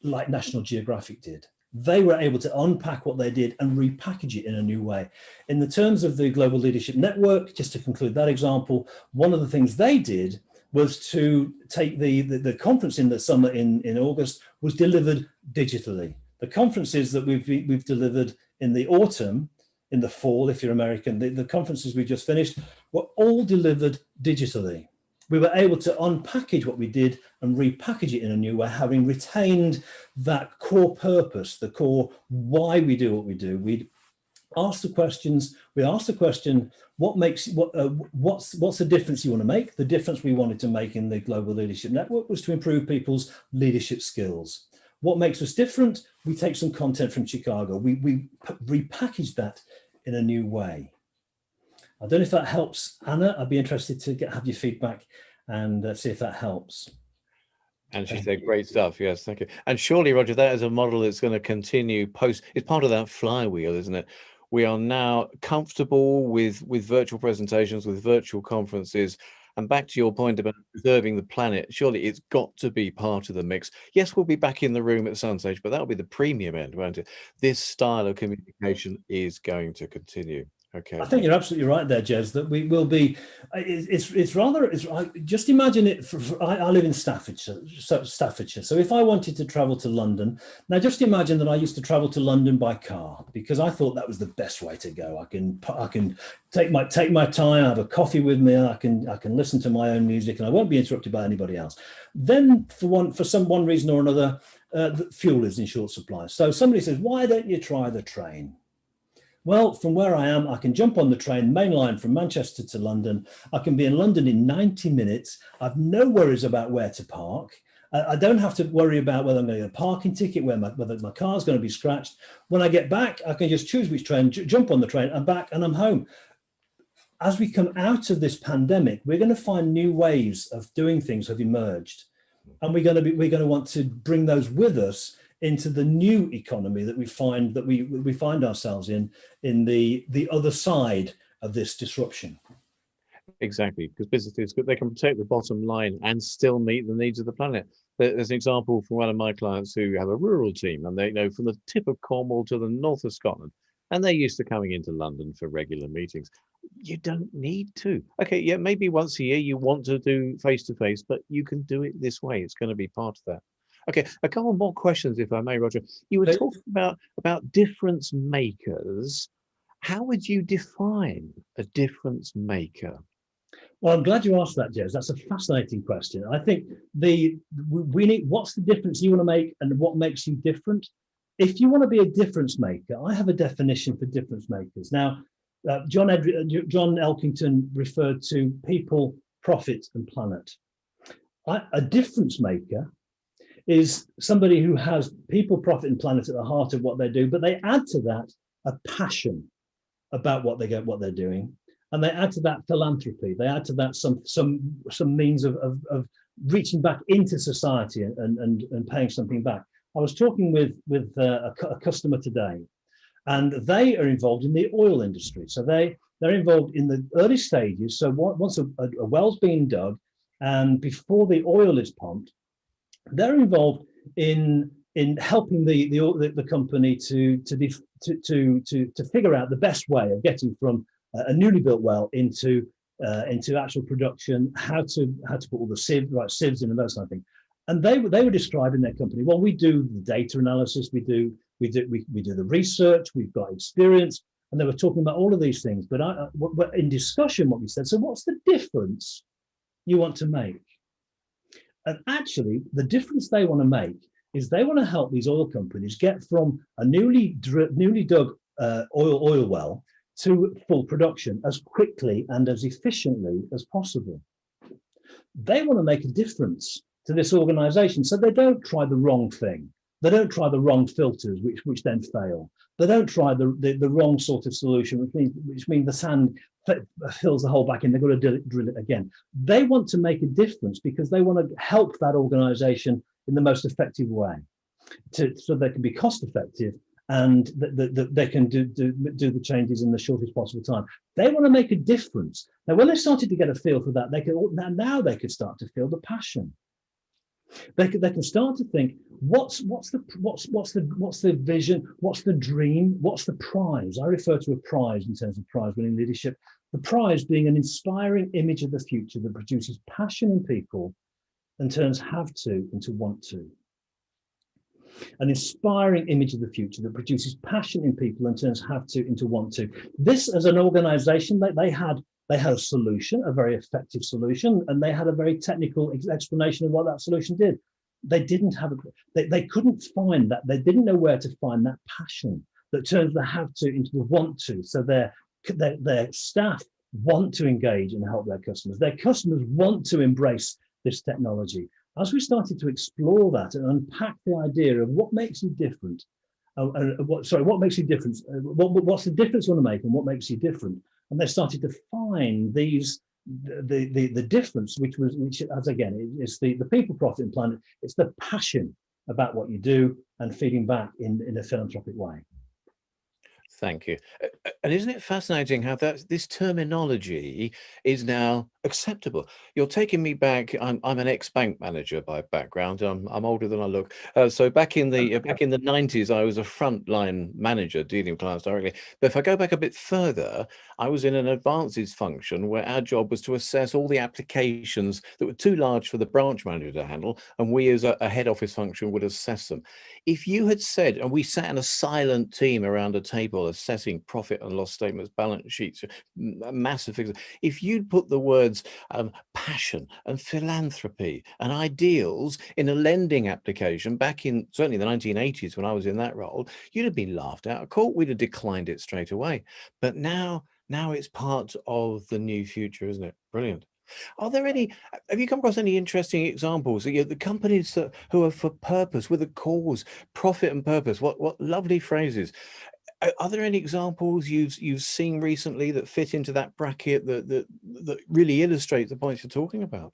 like National Geographic did. They were able to unpack what they did and repackage it in a new way. In the terms of the Global Leadership Network, just to conclude that example, one of the things they did was to take the conference in the summer in August was delivered digitally. The conferences that we've delivered in the autumn, in the fall, if you're American, the conferences we just finished were all delivered digitally. We were able to unpackage what we did and repackage it in a new way, having retained that core purpose, the core why we do what we do. We asked the questions. We asked the question, what's the difference you want to make? The difference we wanted to make in the Global Leadership Network was to improve people's leadership skills. What makes us different? We take some content from Chicago. We repackage that in a new way. I don't know if that helps, Anna. I'd be interested to have your feedback and see if that helps.
And she said, great stuff. Yes, thank you. And surely, Roger, that is a model that's going to continue post. It's part of that flywheel, isn't it? We are now comfortable with virtual presentations, with virtual conferences. And back to your point about preserving the planet, surely it's got to be part of the mix. Yes, we'll be back in the room at some stage, but that'll be the premium end, won't it? This style of communication is going to continue. Okay.
I think you're absolutely right there, Jez, that we will be, just imagine it, I live in Staffordshire. So if I wanted to travel to London, now just imagine that I used to travel to London by car because I thought that was the best way to go. I can take my time, have a coffee with me, I can listen to my own music and I won't be interrupted by anybody else. Then for one reason or another, the fuel is in short supply. So somebody says, why don't you try the train? Well, from where I am, I can jump on the train, main line from Manchester to London. I can be in London in 90 minutes. I've no worries about where to park. I don't have to worry about whether I'm going to get a parking ticket, whether my car's going to be scratched. When I get back, I can just choose which train, jump on the train, I'm back and I'm home. As we come out of this pandemic, we're going to find new ways of doing things have emerged. And we're going to want to bring those with us into the new economy that we find ourselves in the other side of this disruption.
Exactly, because businesses, they can protect the bottom line and still meet the needs of the planet. There's an example from one of my clients who have a rural team, and they know from the tip of Cornwall to the north of Scotland, and they're used to coming into London for regular meetings. You don't need to. Okay, yeah, maybe once a year you want to do face-to-face, but you can do it this way. It's going to be part of that. Okay, a couple more questions, if I may, Roger. You were talking about difference makers. How would you define a difference maker?
Well, I'm glad you asked that, Jez. That's a fascinating question. I think what's the difference you want to make and what makes you different? If you want to be a difference maker, I have a definition for difference makers. Now, John Elkington referred to people, profit, and planet. A difference maker is somebody who has people, profit, and planet at the heart of what they do, but they add to that a passion about what they're doing, and they add to that philanthropy. They add to that some means of reaching back into society and paying something back. I was talking with a customer today, and they are involved in the oil industry. So they're involved in the early stages. So once a well's being dug, and before the oil is pumped, they're involved in helping the company to figure out the best way of getting from a newly built well into actual production, how to put all the sieves in and those kind of things. And they were describing their company. Well, we do the data analysis, we do the research, we've got experience, and they were talking about all of these things. But in discussion, what we said, so what's the difference you want to make? And actually, the difference they want to make is they want to help these oil companies get from a newly dug oil well to full production as quickly and as efficiently as possible. They want to make a difference to this organization, so they don't try the wrong thing. They don't try the wrong filters, which then fail. They don't try the wrong sort of solution, which means the sand fills the hole back in. They've got to drill it again. They want to make a difference because they want to help that organization in the most effective way, so they can be cost effective and that they can do the changes in the shortest possible time. They want to make a difference. Now, when they started to get a feel for that, now they could start to feel the passion. They can start to think, what's the vision, what's the dream, what's the prize? I refer to a prize in terms of prize-winning leadership. The prize being an inspiring image of the future that produces passion in people and turns have to into want to. An inspiring image of the future that produces passion in people and turns have to into want to. This, as an organization, they had a solution, a very effective solution, and they had a very technical explanation of what that solution did. They didn't have they couldn't find that. They didn't know where to find that passion that turns the have to into the want to. So their staff want to engage and help their customers. Their customers want to embrace this technology. As we started to explore that and unpack the idea of what makes you different, what makes you different, what's the difference you want to make and what makes you different, and they started to find the difference, which as again is the people, profit and planet. It's the passion about what you do and feeding back in a philanthropic way.
Thank you. And isn't it fascinating how this terminology is now acceptable? You're taking me back. I'm an ex-bank manager by background. I'm older than I look. So back in the 90s, I was a frontline manager dealing with clients directly. But if I go back a bit further, I was in an advances function where our job was to assess all the applications that were too large for the branch manager to handle, and we as a head office function would assess them. If you had said, and we sat in a silent team around a table assessing profit and loss statements, balance sheets, massive figures, if you'd put the words passion and philanthropy and ideals in a lending application back in certainly the 1980s when I was in that role, you'd have been laughed out of court. We'd have declined it straight away. But now it's part of the new future, isn't it? Brilliant. Have you come across any interesting examples? The companies who are for purpose, with a cause, profit and purpose, what lovely phrases. Are there any examples you've seen recently that fit into that bracket that really illustrate the points you're talking about?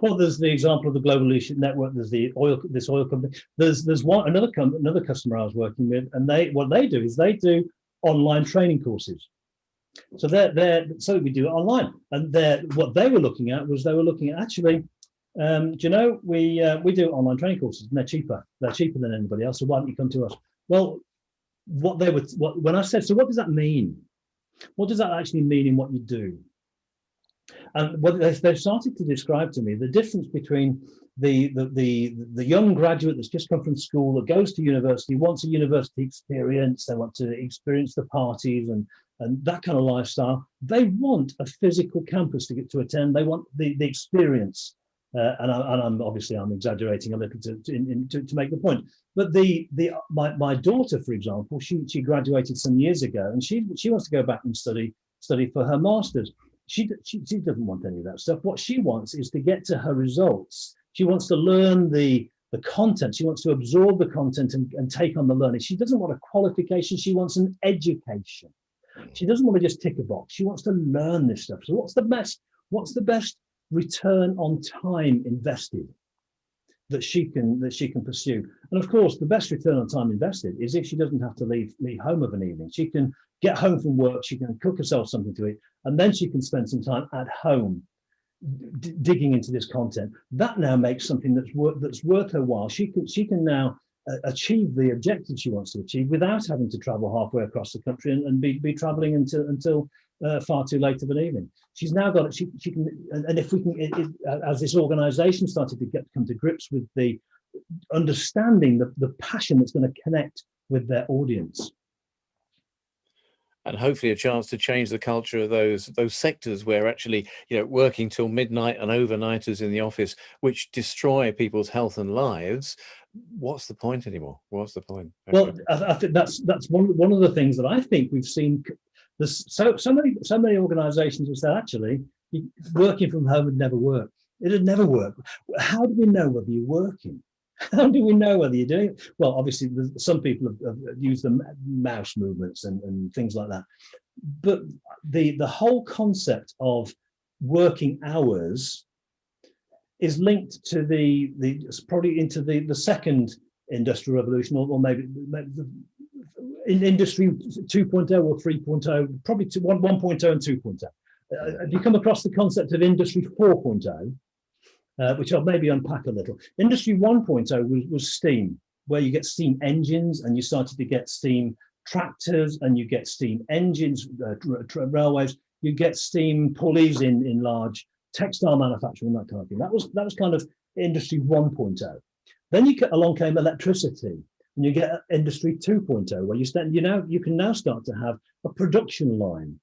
Well, there's the example of the Global Leadership Network. There's this oil company. There's another customer I was working with, and what they do online training courses. So so we do it online, and what they were looking at actually, do you know, we do online training courses, and they're cheaper than anybody else. So why don't you come to us? Well, when I said, so what does that mean? What does that actually mean in what you do? And what they've started to describe to me the difference between the young graduate that's just come from school, that goes to university, wants a university experience, they want to experience the parties and that kind of lifestyle. They want a physical campus to attend. They want the experience. And I'm exaggerating a little to make the point. But my daughter, for example, she graduated some years ago, and she wants to go back and study for her master's. She doesn't want any of that stuff. What she wants is to get to her results. She wants to learn the content. She wants to absorb the content and take on the learning. She doesn't want a qualification. She wants an education. She doesn't want to just tick a box. She wants to learn this stuff. So what's the best return on time invested that she can pursue? And of course, the best return on time invested is if she doesn't have to leave home of an evening. She can get home from work, she can cook herself something to eat, and then she can spend some time at home digging into this content. That now makes something that's worth her while. She can now achieve the objectives she wants to achieve without having to travel halfway across the country and be traveling until far too late of an evening. She's now got it. She can, and if we can, as this organisation started to come to grips with the understanding the passion that's going to connect with their audience,
and hopefully a chance to change the culture of those sectors where actually, working till midnight and overnighters in the office, which destroy people's health and lives. What's the point anymore? What's the point?
Well, I think that's one of the things that I think we've seen. There's so many organisations have said actually working from home would never work. It would never work. How do we know whether you're working? How do we know whether you're doing it? Well, obviously, some people have used the mouse movements and things like that. But the whole concept of working hours is linked to probably into the second industrial revolution, or maybe in industry 2.0 or 3.0, probably 1.0 and 2.0. Have you come across the concept of industry 4.0, which I'll maybe unpack a little? Industry 1.0 was steam, where you get steam engines and you started to get steam tractors and you get steam engines, railways, you get steam pulleys in large textile manufacturing, that kind of thing. That was kind of industry 1.0. Then along came electricity, and you get industry 2.0, where you can now start to have a production line.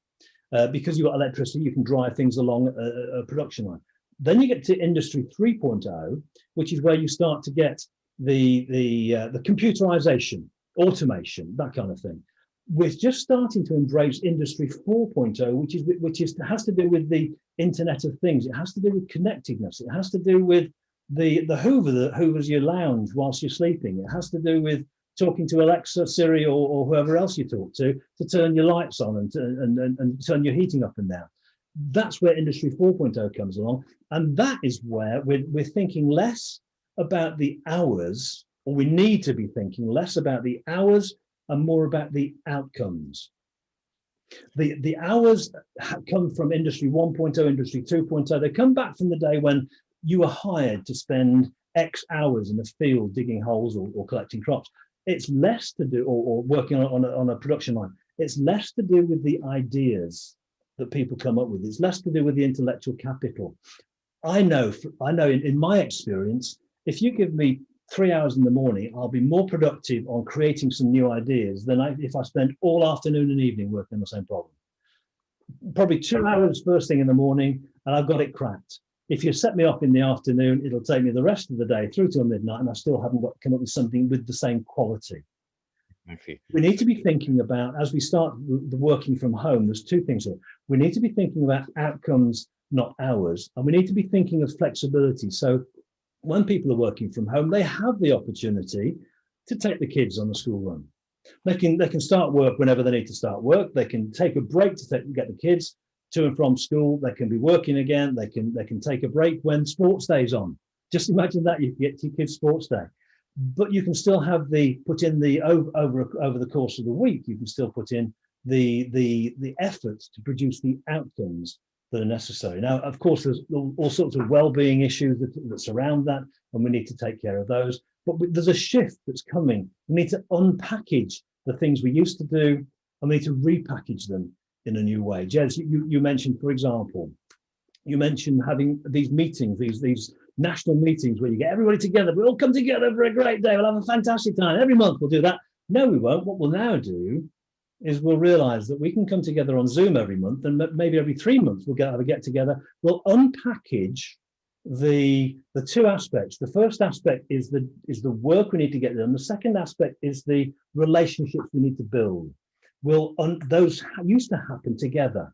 Because you've got electricity, you can drive things along a production line. Then you get to industry 3.0, which is where you start to get the computerization, automation, that kind of thing. We're just starting to embrace industry 4.0, which has to do with the Internet of Things. It has to do with connectedness. It has to do with the Hoover that hoovers your lounge whilst you're sleeping. It has to do with talking to Alexa, Siri, or whoever else you talk to turn your lights on and turn your heating up and down. That's where Industry 4.0 comes along. And that is where we're thinking less about the hours, or we need to be thinking less about the hours and more about the outcomes. The hours come from Industry 1.0, Industry 2.0. They come back from the day when you were hired to spend X hours in a field digging holes or collecting crops. It's less to do, or working on a production line. It's less to do with the ideas that people come up with. It's less to do with the intellectual capital. I know in my experience, if you give me 3 hours in the morning, I'll be more productive on creating some new ideas than if I spend all afternoon and evening working on the same problem. Probably 2 hours first thing in the morning, and I've got it cracked. If you set me up in the afternoon, it'll take me the rest of the day through till midnight, and I still haven't come up with something with the same quality.
Okay.
We need to be thinking about, as we start the working from home, there's two things here. We need to be thinking about outcomes, not hours, and we need to be thinking of flexibility. So when people are working from home, they have the opportunity to take the kids on the school run. They can start work whenever they need to start work. They can take a break to get the kids to and from school. They can be working again. They can take a break when sports day's on. Just imagine that, you get your kids' sports day, but you can still have put in the over the course of the week. You can still put in the efforts to produce the outcomes that are necessary. Now, of course, there's all sorts of well-being issues that surround that, and we need to take care of those. But there's a shift that's coming. We need to unpackage the things we used to do, and we need to repackage them in a new way. Jez, you mentioned, for example, you mentioned having these meetings, these national meetings where you get everybody together. We all come together for a great day. We'll have a fantastic time. Every month we'll do that. No, we won't. What we'll now do is we'll realize that we can come together on Zoom every month, and maybe every 3 months we'll have a get together. We'll unpackage the two aspects. The first aspect is the work we need to get done. The second aspect is the relationships we need to build. Those used to happen together.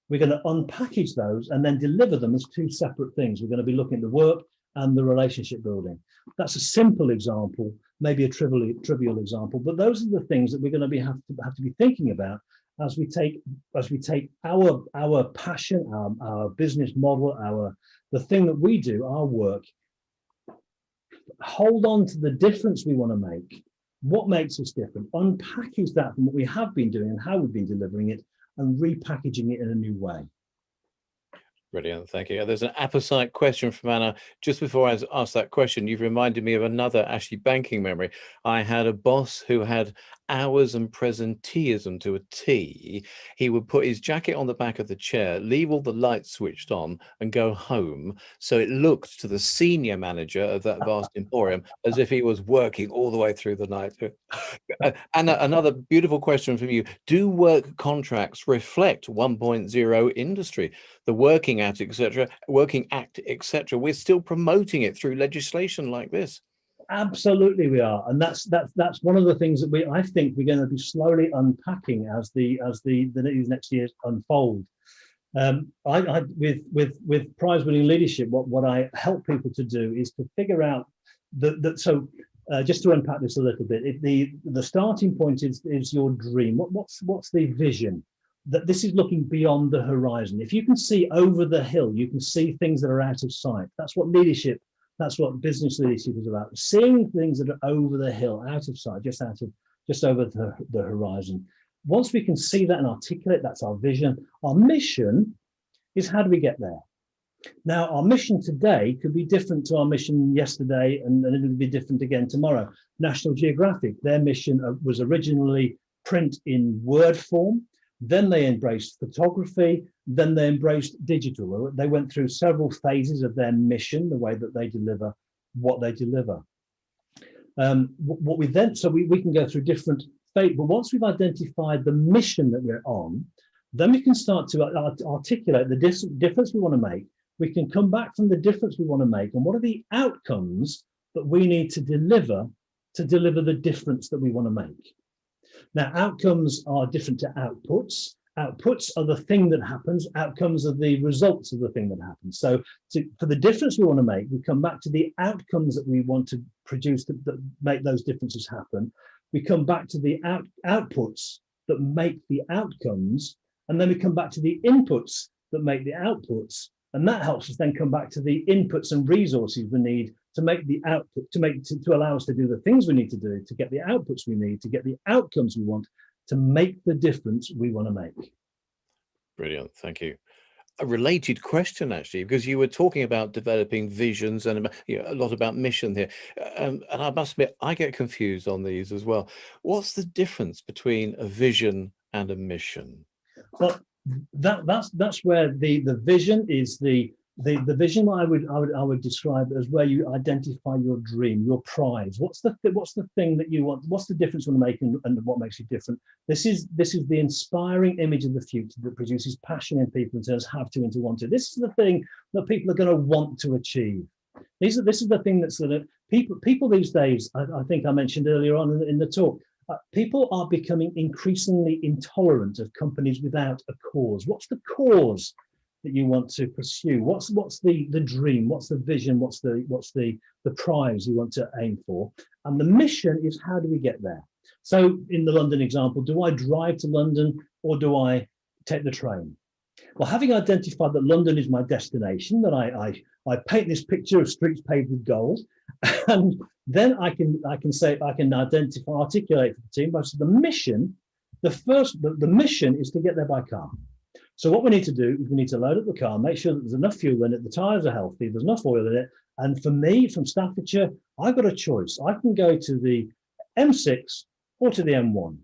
We're going to unpackage those and then deliver them as two separate things. We're going to be looking at the work and the relationship building. That's a simple example, maybe a trivial example, but those are the things that we're going to have to be thinking about as we take our passion, our business model, the thing that we do, our work. Hold on to the difference we want to make. What makes us different? Unpackage that from what we have been doing and how we've been delivering it, and repackaging it in a new way.
Brilliant, thank you. There's an apposite question from Anna. Just before I ask that question, you've reminded me of another actually banking memory. I had a boss who had hours and presenteeism to a T. He would put his jacket on the back of the chair, leave all the lights switched on, and go home. So it looked to the senior manager of that vast emporium as if he was working all the way through the night. Anna, another beautiful question from you. Do work contracts reflect 1.0 industry? The Working Act, etc. We're still promoting it through legislation like this. Absolutely, we are, and that's one of the things that I think we're going to be slowly unpacking as the next years unfold. With prize-winning leadership, what I help people to do is to figure out just to unpack this a little bit. The starting point is your dream. What's the vision? That this is looking beyond the horizon. If you can see over the hill, you can see things that are out of sight. That's what leadership. That's what business leadership is about. Seeing things that are over the hill, out of sight, just out
just over the horizon. Once we can see that and articulate, that's our vision. Our mission is how do we get there? Now, our mission today could be different to our mission yesterday, and it'll be different again tomorrow. National Geographic, their mission was originally print in word form. Then they embraced photography. Then they embraced digital. They went through several phases of their mission, the way that they deliver what they deliver. What we then, so we can go through different phases, but once we've identified the mission that we're on, then we can start to articulate the difference we want to make. We can come back from the difference we want to make and what are the outcomes that we need to deliver the difference that we want to make. Now, outcomes are different to outputs. Outputs are the thing that happens. Outcomes are the results of the thing that happens. So for the difference we want to make, we come back to the outcomes that we want to produce that make those differences happen. We come back to the outputs that make the outcomes, and then we come back to the inputs that make the outputs. And that helps us then come back to the inputs and resources we need to make the output, to allow us to do the things we need to do, to get the outputs we need, to get the outcomes we want, to make the difference we want to make.
Brilliant, thank you. A related question, actually, because you were talking about developing visions and a lot about mission here. And I must admit, I get confused on these as well. What's the difference between a vision and a mission?
Well, that's where the vision is the vision. I would describe as where you identify your dream, your prize. What's the thing that you want? What's the difference you want to make, and what makes you different? This is the inspiring image of the future that produces passion in people and says have to into want to. This is the thing that people are going to want to achieve. This is the thing that's that people these days. I think I mentioned earlier on in the talk. People are becoming increasingly intolerant of companies without a cause. What's the cause that you want to pursue? What's the dream? What's the vision? What's the prize you want to aim for? And the mission is how do we get there? So in the London example, do I drive to London or do I take the train? Well, having identified that London is my destination, that I paint this picture of streets paved with gold, and then I can articulate for the team. But the mission, the mission is to get there by car. So what we need to do is we need to load up the car, make sure that there's enough fuel in it, the tyres are healthy, there's enough oil in it. And for me, from Staffordshire, I've got a choice. I can go to the M6 or to the M1.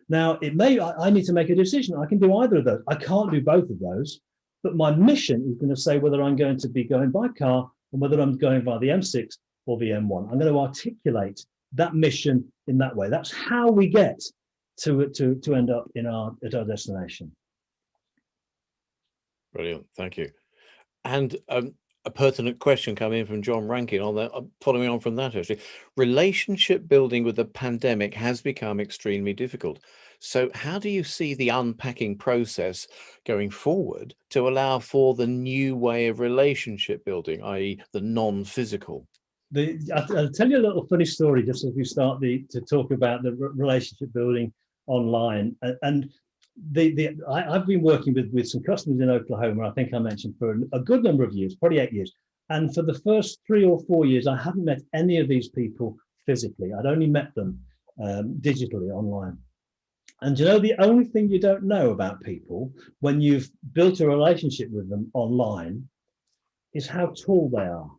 Now, I need to make a decision. I can do either of those. I can't do both of those, but my mission is going to say whether I'm going to be going by car and whether I'm going by the M6 or the M1. I'm going to articulate that mission in that way. That's how we get to end up at our destination.
Brilliant, thank you. And a pertinent question coming in from John Rankin on that, following on from that, actually. Relationship building with the pandemic has become extremely difficult. So how do you see the unpacking process going forward to allow for the new way of relationship building, i.e. the non-physical?
I'll tell you a little funny story just as we start to talk about the relationship building online. And I've been working with some customers in Oklahoma, I think I mentioned, for a good number of years, probably 8 years. And for the first 3 or 4 years, I hadn't met any of these people physically. I'd only met them digitally online. And you know, the only thing you don't know about people when you've built a relationship with them online is how tall they are.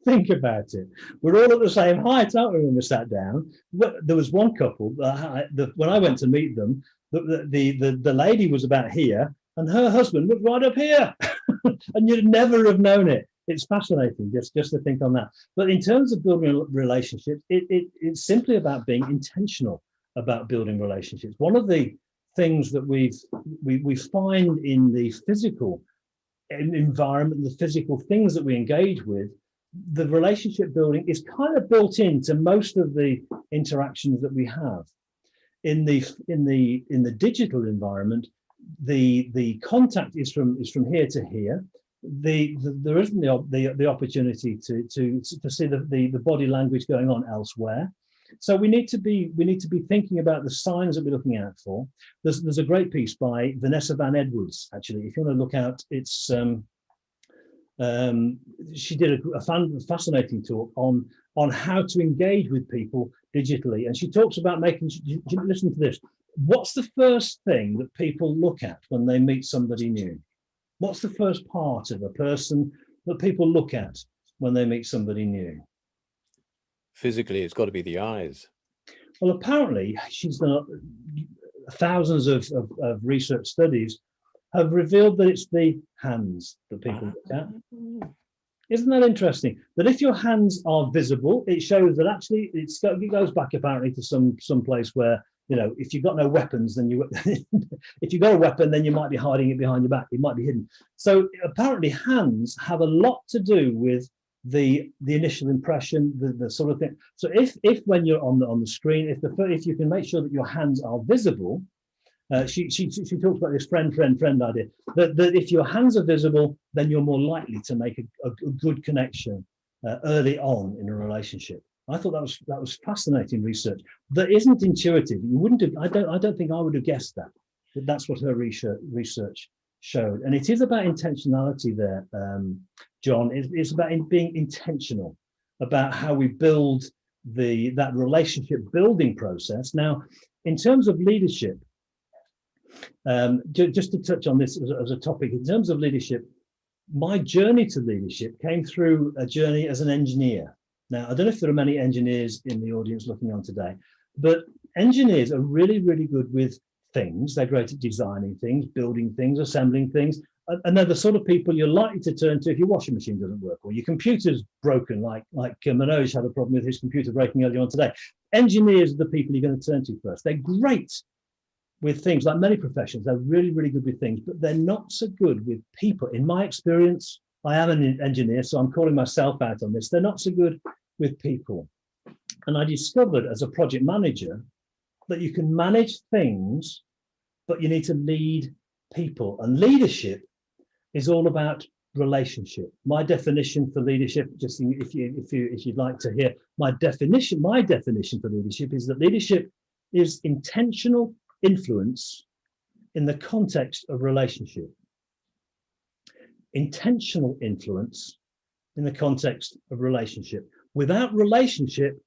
Think about it. We're all at the same height, aren't we, when we sat down? There was one couple, when I went to meet them, the lady was about here and her husband was right up here. And you'd never have known it. It's fascinating just to think on that. But in terms of building relationships, it's simply about being intentional about building relationships. One of the things that we find in the physical environment, the physical things that we engage with, the relationship building is kind of built into most of the interactions that we have. In the digital environment, the contact is from here to here. There isn't the opportunity to see the body language going on elsewhere. So we need to be thinking about the signs that we're looking out for. There's a great piece by Vanessa Van Edwards, actually. If you want to look out, it's she did a fascinating talk on how to engage with people digitally. And she talks about listen to this. What's the first thing that people look at when they meet somebody new? What's the first part of a person that people look at when they meet somebody new?
Physically, it's got to be the eyes.
Well, apparently, she's done thousands of research studies have revealed that it's the hands that people look at. Isn't that interesting? That if your hands are visible, it shows that actually it goes back apparently to some place where, you know, if you've got no weapons, then if you've got a weapon, then you might be hiding it behind your back. It might be hidden. So apparently hands have a lot to do with the initial impression, the sort of thing. So if when you're on the screen, if you can make sure that your hands are visible, she talks about this friend idea, that if your hands are visible, then you're more likely to make a good connection early on in a relationship. I thought that was fascinating research that isn't intuitive. You wouldn't have, I don't think I would have guessed that, but that's what her research showed. And it is about intentionality there, John. It's about being intentional about how we build that relationship building process. Now, in terms of leadership, just to touch on this as a topic, in terms of leadership, my journey to leadership came through a journey as an engineer. Now, I don't know if there are many engineers in the audience looking on today, but engineers are really, really good with things. They're great at designing things, building things, assembling things, and they're the sort of people you're likely to turn to if your washing machine doesn't work or your computer's broken, like Manoj had a problem with his computer breaking earlier on today. Engineers are the people you're going to turn to first. They're great with things, like many professions. They're really, really good with things, but they're not so good with people. In my experience, I am an engineer, so I'm calling myself out on this. They're not so good with people. And I discovered as a project manager that you can manage things, but you need to lead people. And leadership is all about relationship. My definition for leadership, just if you'd like to hear my definition for leadership, is that leadership is intentional influence in the context of relationship. Intentional influence in the context of relationship. Without relationship,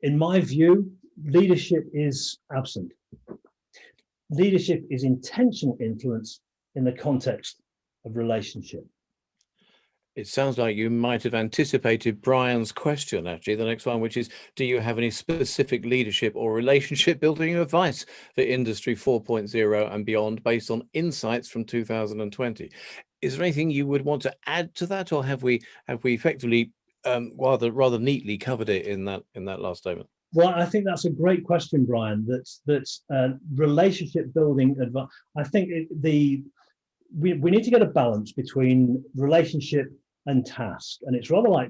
in my view, leadership is absent. Leadership is intentional influence in the context of relationship.
It sounds like you might have anticipated Brian's question, actually, the next one, which is, do you have any specific leadership or relationship building advice for Industry 4.0 and beyond based on insights from 2020? Is there anything you would want to add to that, or have we effectively rather neatly covered it in that last statement?
Well, I think that's a great question, Brian. That's relationship building advice. I think we need to get a balance between relationship and task, and it's rather like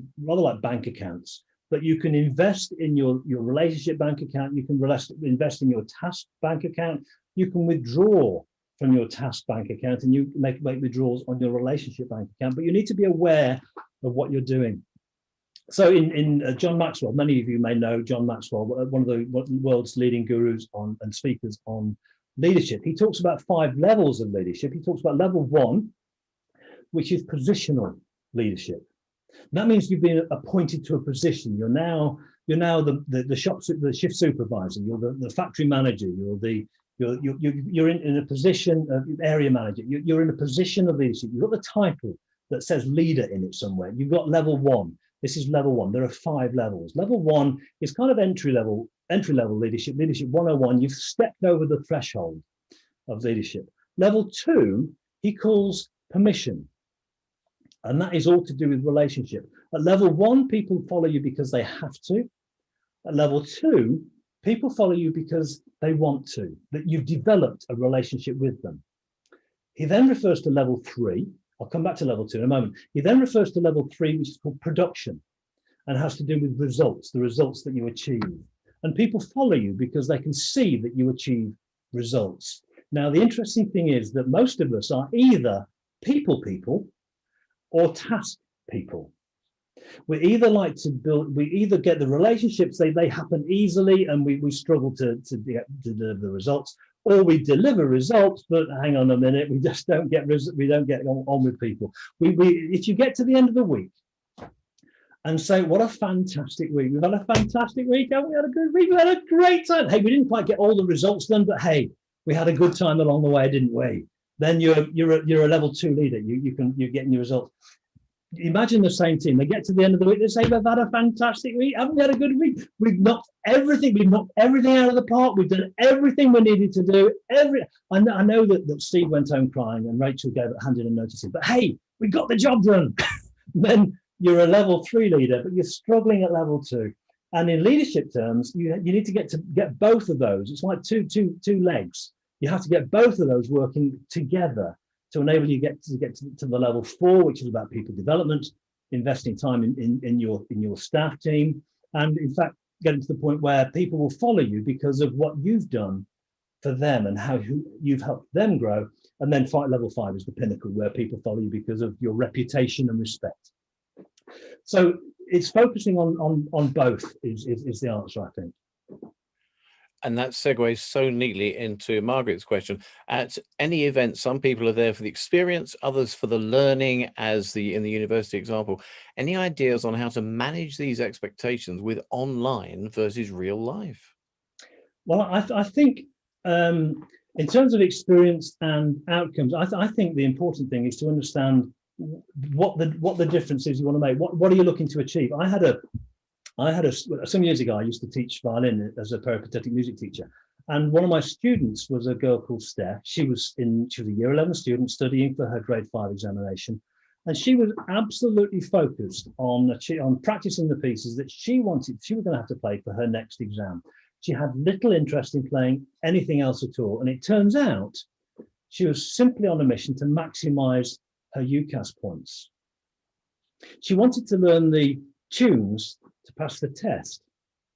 bank accounts. But you can invest in your relationship bank account. You can invest in your task bank account. You can withdraw from your task bank account, and you make withdrawals on your relationship bank account. But you need to be aware of what you're doing. So in John Maxwell, many of you may know John Maxwell, one of the world's leading gurus and speakers on leadership. He talks about 5 levels of leadership. He talks about level 1, which is positional leadership. That means you've been appointed to a position. You're now the shift supervisor. You're the factory manager. You're in a position of area manager. You're in a position of leadership. You've got the title that says leader in it somewhere. You've got level 1. This is level 1. There are 5 levels. Level 1 is kind of entry level leadership 101. You've stepped over the threshold of leadership. Level 2, he calls permission. And that is all to do with relationship. At level 1, people follow you because they have to. At level 2, people follow you because they want to, that you've developed a relationship with them. He then refers to level 3. I'll come back to level 2 in a moment. He then refers to level 3, which is called production, and has to do with results, the results that you achieve. And people follow you because they can see that you achieve results. Now, the interesting thing is that most of us are either people or task people. We either get the relationships, they happen easily, and we struggle to deliver the results, or we deliver results, but hang on a minute, we just don't get on with people. If you get to the end of the week and say, what a fantastic week. We've had a fantastic week, haven't we? Had a good week. We had a great time. Hey, we didn't quite get all the results done, but hey, we had a good time along the way, didn't we? Then you're a level 2 leader. You're getting your results. Imagine the same team. They get to the end of the week, they say, we've had a fantastic week. Haven't we had a good week? We've knocked everything out of the park. We've done everything we needed to do. I know that Steve went home crying and Rachel handed a notice in, but hey, we got the job done. Then you're a level 3 leader, but you're struggling at level 2. And in leadership terms, you need to get both of those. It's like two legs. You have to get both of those working together to enable you to get to the level 4, which is about people development, investing time in your staff team, and in fact getting to the point where people will follow you because of what you've done for them and how you've helped them grow. And then level 5 is the pinnacle, where people follow you because of your reputation and respect. So it's focusing on both is the answer, I think.
And that segues so neatly into Margaret's question. At any event, some people are there for the experience, others for the learning, as in the university example. Any ideas on how to manage these expectations with online versus real life?
Well, I think in terms of experience and outcomes, I think the important thing is to understand what the difference is you want to make. What are you looking to achieve? Some years ago, I used to teach violin as a peripatetic music teacher. And one of my students was a girl called Steph. She was a year 11 student studying for her grade 5 examination. And she was absolutely focused on practicing the pieces that she was going to have to play for her next exam. She had little interest in playing anything else at all. And it turns out she was simply on a mission to maximize her UCAS points. She wanted to learn the tunes to pass the test,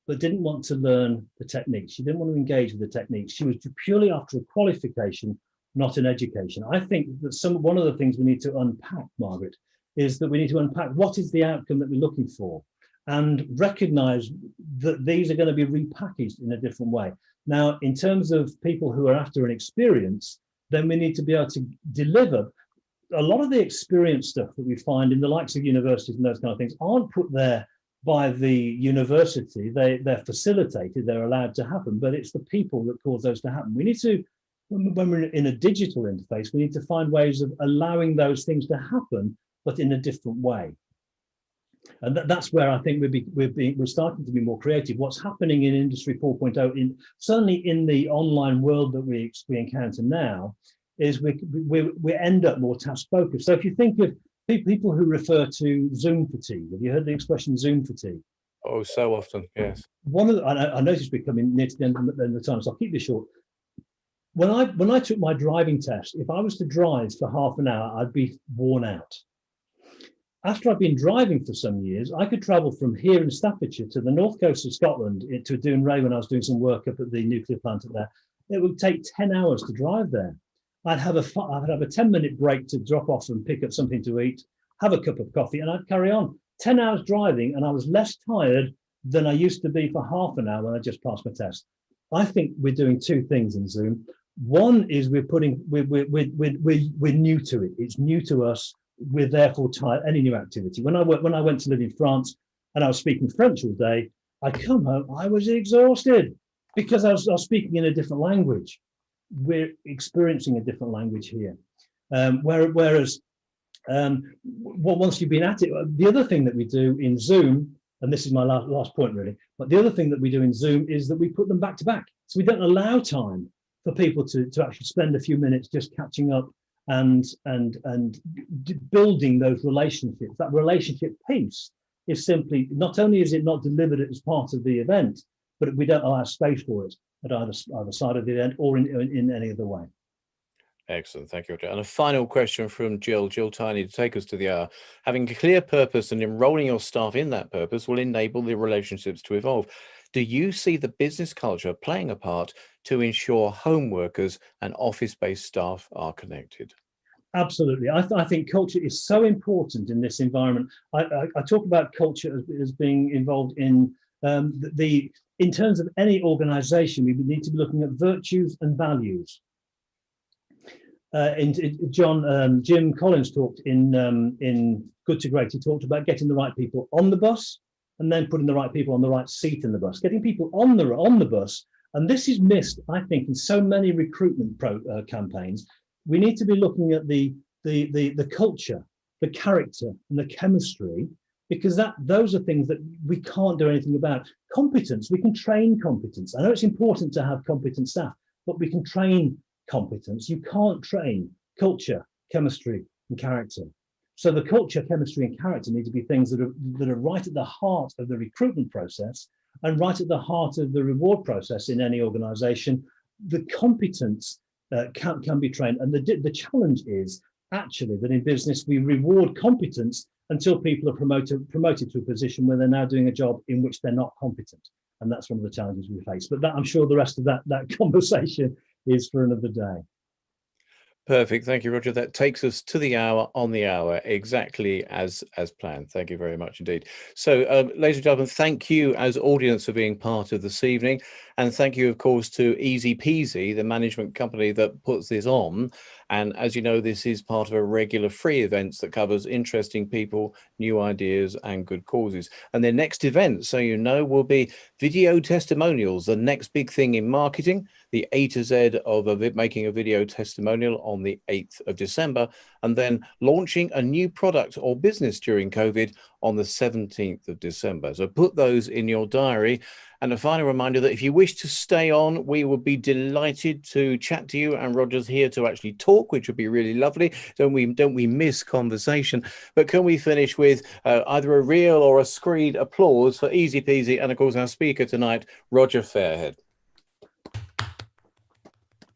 but didn't want to learn the techniques. She didn't want to engage with the techniques. She was purely after a qualification, not an education. I think that one of the things we need to unpack, Margaret, is that we need to unpack what is the outcome that we're looking for and recognize that these are going to be repackaged in a different way. Now, in terms of people who are after an experience, then we need to be able to deliver. A lot of the experience stuff that we find in the likes of universities and those kind of things aren't put there by the university. They're facilitated, they're allowed to happen, but it's the people that cause those to happen. We need to, when we're in a digital interface, we need to find ways of allowing those things to happen, but in a different way. And that's where I think we're starting to be more creative. What's happening in Industry 4.0, certainly in the online world that we encounter now, is we end up more task focused. So if you think of people who refer to Zoom fatigue, have you heard the expression Zoom fatigue?
Oh, so often, yes.
I noticed we're coming near to the end of the time, so I'll keep this short. When I took my driving test, if I was to drive for half an hour, I'd be worn out. After I've been driving for some years, I could travel from here in Staffordshire to the north coast of Scotland to Dounreay when I was doing some work up at the nuclear plant up there. It would take 10 hours to drive there. I'd have a 10-minute break to drop off and pick up something to eat, have a cup of coffee, and I'd carry on. 10 hours driving, and I was less tired than I used to be for half an hour when I just passed my test. I think we're doing two things in Zoom. One is we're new to it. It's new to us. We're therefore tired. Any new activity. When I went to live in France and I was speaking French all day, I'd come home, I was exhausted because I was speaking in a different language. We're experiencing a different language here. Whereas once you've been at it, the other thing that we do in Zoom, and this is my last point really, but the other thing that we do in Zoom is that we put them back to back. So we don't allow time for people to actually spend a few minutes just catching up and building those relationships. That relationship piece is simply, not only is it not delivered as part of the event, but we don't allow space for it at either side of the event or in any other way.
Excellent, thank you. And a final question from Jill Tiny to take us to the hour. Having a clear purpose and enrolling your staff in that purpose will enable the relationships to evolve. Do you see the business culture playing a part to ensure home workers and office-based staff are connected? Absolutely. I think culture is so important in this environment. I talk about culture as being involved in in terms of any organization, we would need to be looking at virtues and values.
Jim Collins talked in Good to Great. He talked about getting the right people on the bus and then putting the right people on the right seat in the bus, getting people on the bus. And this is missed, I think, in so many recruitment campaigns. We need to be looking at the culture, the character, and the chemistry, because those are things that we can't do anything about. Competence, we can train competence. I know it's important to have competent staff, but we can train competence. You can't train culture, chemistry, and character. So the culture, chemistry, and character need to be things that are right at the heart of the recruitment process and right at the heart of the reward process in any organization. The competence can be trained. And the challenge is actually that in business, we reward competence until people are promoted to a position where they're now doing a job in which they're not competent. And that's one of the challenges we face. But I'm sure the rest of that conversation is for another day.
Perfect. Thank you, Roger. That takes us to the hour on the hour, exactly as planned. Thank you very much indeed. So, ladies and gentlemen, thank you as audience for being part of this evening. And thank you, of course, to Easy Peasy, the management company that puts this on. And as you know, this is part of a regular free events that covers interesting people, new ideas and good causes. And their next event, so you know, will be video testimonials, the next big thing in marketing, the A to Z of making a video testimonial on the 8th of December, and then launching a new product or business during COVID on the 17th of December. So put those in your diary. And a final reminder that if you wish to stay on, we would be delighted to chat to you. And Roger's here to actually talk, which would be really lovely. Don't we miss conversation? But can we finish with either a real or a screed applause for Easy Peasy and, of course, our speaker tonight, Roger Fairhead.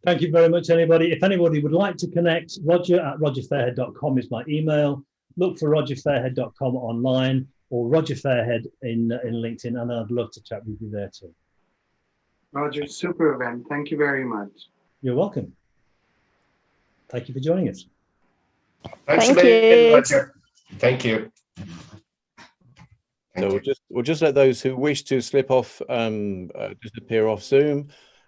Thank you very much, anybody. If anybody would like to connect, roger@rogerfairhead.com is my email. Look for rogerfairhead.com online or Roger Fairhead in LinkedIn, and I'd love to chat with you there too.
Roger, super event. Thank you very much.
You're welcome. Thank you for joining us.
Thanks
Thank
a million,
you.
Roger. Thank you.
So we'll just let those who wish to slip off disappear off Zoom.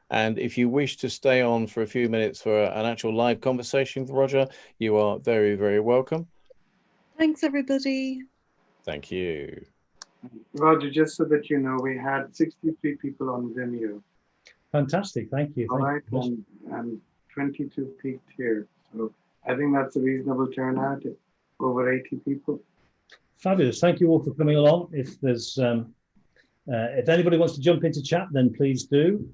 And if you wish to stay on for a few minutes for an actual live conversation with Roger, you are very, very welcome.
Thanks, everybody.
Thank you.
Roger, just so that you know, we had 63 people on Vimeo.
Fantastic. Thank you.
All right, and 22 peaked here. So I think that's a reasonable turnout, over 80 people.
Fabulous. Thank you all for coming along. If there's if anybody wants to jump into chat, then please do.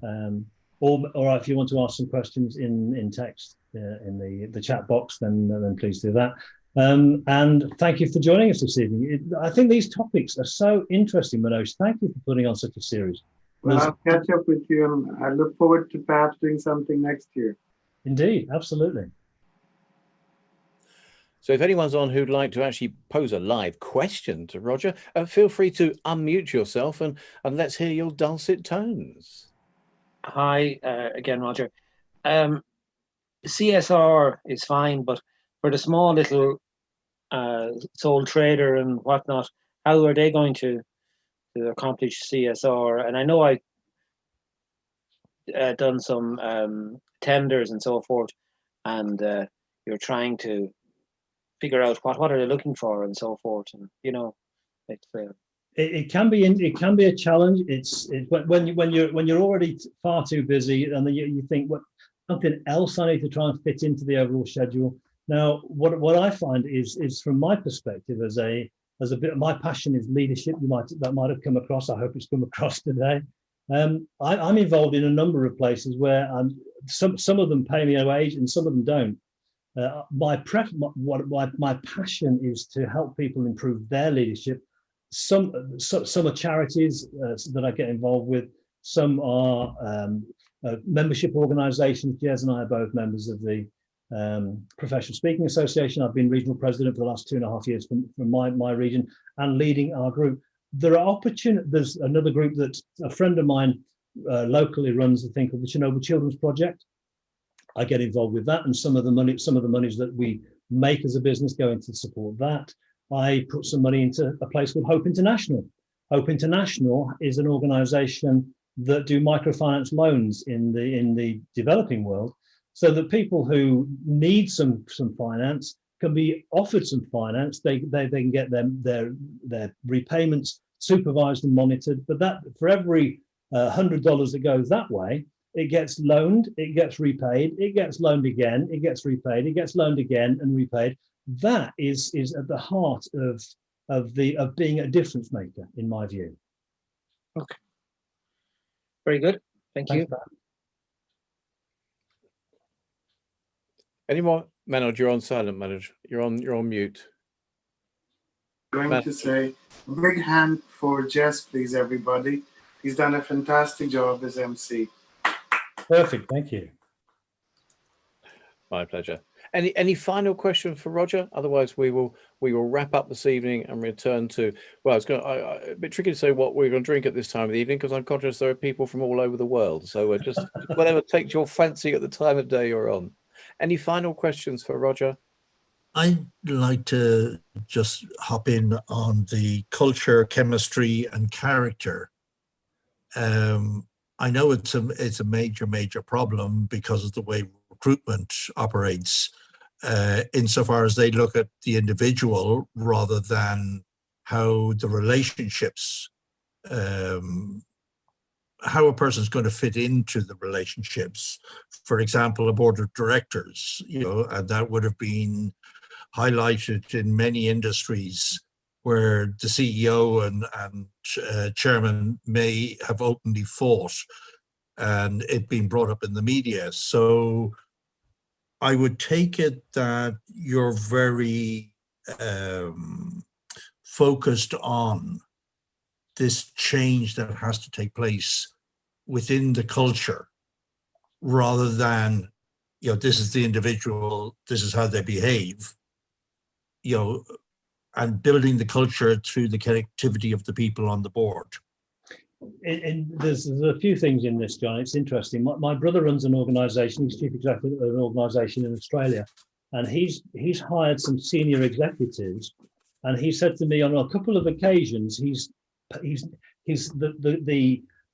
Or if you want to ask some questions in text in the chat box, then please do that. And thank you for joining us this evening. I think these topics are so interesting, Manoj. Thank you for putting on such a series.
Well, I'll catch up with you, and I look forward to perhaps doing something next year.
Indeed, absolutely.
So if anyone's on who'd like to actually pose a live question to Roger, feel free to unmute yourself and let's hear your dulcet tones.
Hi, again, Roger. CSR is fine, but for the small little sole trader and whatnot, how are they going to accomplish CSR? And I know I done some tenders and so forth, and you're trying to figure out what are they looking for and so forth, and you know, it's
it can be a challenge. It's when you're already far too busy, and then you think, what something else I need to try and fit into the overall schedule. Now, what I find is from my perspective as a bit, my passion is leadership. That might have come across. I hope it's come across today. I'm involved in a number of places where some of them pay me a wage and some of them don't. My passion is to help people improve their leadership. Some are charities that I get involved with. Some are membership organisations. Jez and I are both members of the Professional Speaking Association. I've been regional president for the last 2.5 years from my region and leading our group. There are opportunities. There's another group that a friend of mine locally runs, a thing called the Chernobyl Children's Project. I get involved with that, and some of the monies that we make as a business go into support that. I put some money into a place called Hope International. Hope International is an organisation that do microfinance loans in the developing world. so that people who need some finance can be offered some finance. They can get their repayments supervised and monitored. But that for every $100 that goes that way, it gets loaned, it gets repaid, it gets loaned again, it gets repaid, it gets loaned again and repaid. That is at the heart of being a difference maker, in my view.
Okay. Very good. Thank you.
Any more? Manoj, you're on silent, Manoj. You're on mute.
Going to say a big hand for Jess, please, everybody. He's done a fantastic job as MC.
Perfect, thank you.
My pleasure. Any final question for Roger? Otherwise, we will wrap up this evening and return to. Well, it's going a bit tricky to say what we're going to drink at this time of the evening because I'm conscious there are people from all over the world. So we're just whatever takes your fancy at the time of day you're on. Any final questions for Roger?
I'd like to just hop in on the culture, chemistry, and character. I know it's a major problem because of the way recruitment operates, insofar as they look at the individual rather than how the relationships, how a person's going to fit into the relationships. For example, a board of directors, and that would have been highlighted in many industries where the CEO and chairman may have openly fought and it being brought up in the media. So I would take it that you're very focused on this change that has to take place within the culture rather than, this is the individual, this is how they behave, and building the culture through the connectivity of the people on the board.
There's a few things in this, John. It's interesting. My brother runs an organisation. He's chief executive of an organisation in Australia, and he's hired some senior executives. And he said to me on a couple of occasions,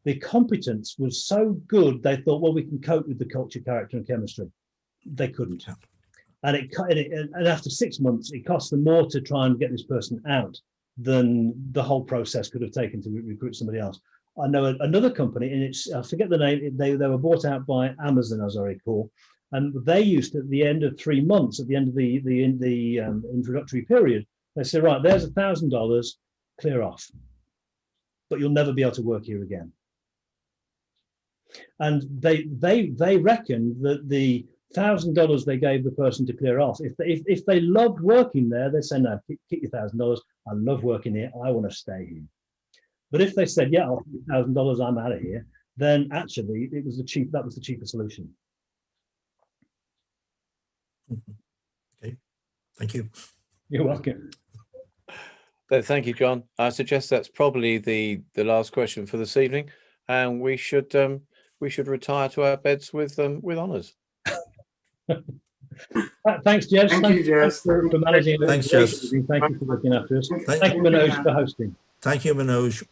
the competence was so good they thought, well, we can cope with the culture, character, and chemistry. They couldn't. And after 6 months, it cost them more to try and get this person out than the whole process could have taken to recruit somebody else. I know another company, and I forget the name. They were bought out by Amazon, as I recall, and they used to, at the end of 3 months, at the end of the introductory period, they said, right, there's $1,000, clear off, but you'll never be able to work here again. And they reckoned that the $1,000 they gave the person to clear off, if they loved working there, they say, no, keep your $1,000. I love working here. I want to stay here. But if they said, yeah, I'll keep $1,000, I'm out of here, then actually that was the cheaper solution.
Okay, thank you.
You're welcome.
Thank you, John. I suggest that's probably the last question for this evening, and we should retire to our beds with honours.
Thanks, Jess.
Thank you, Jess.
For managing.
Thanks, Jess.
Thank you for looking after us. Thank you, Manoj, for hosting.
Thank you, Manoj.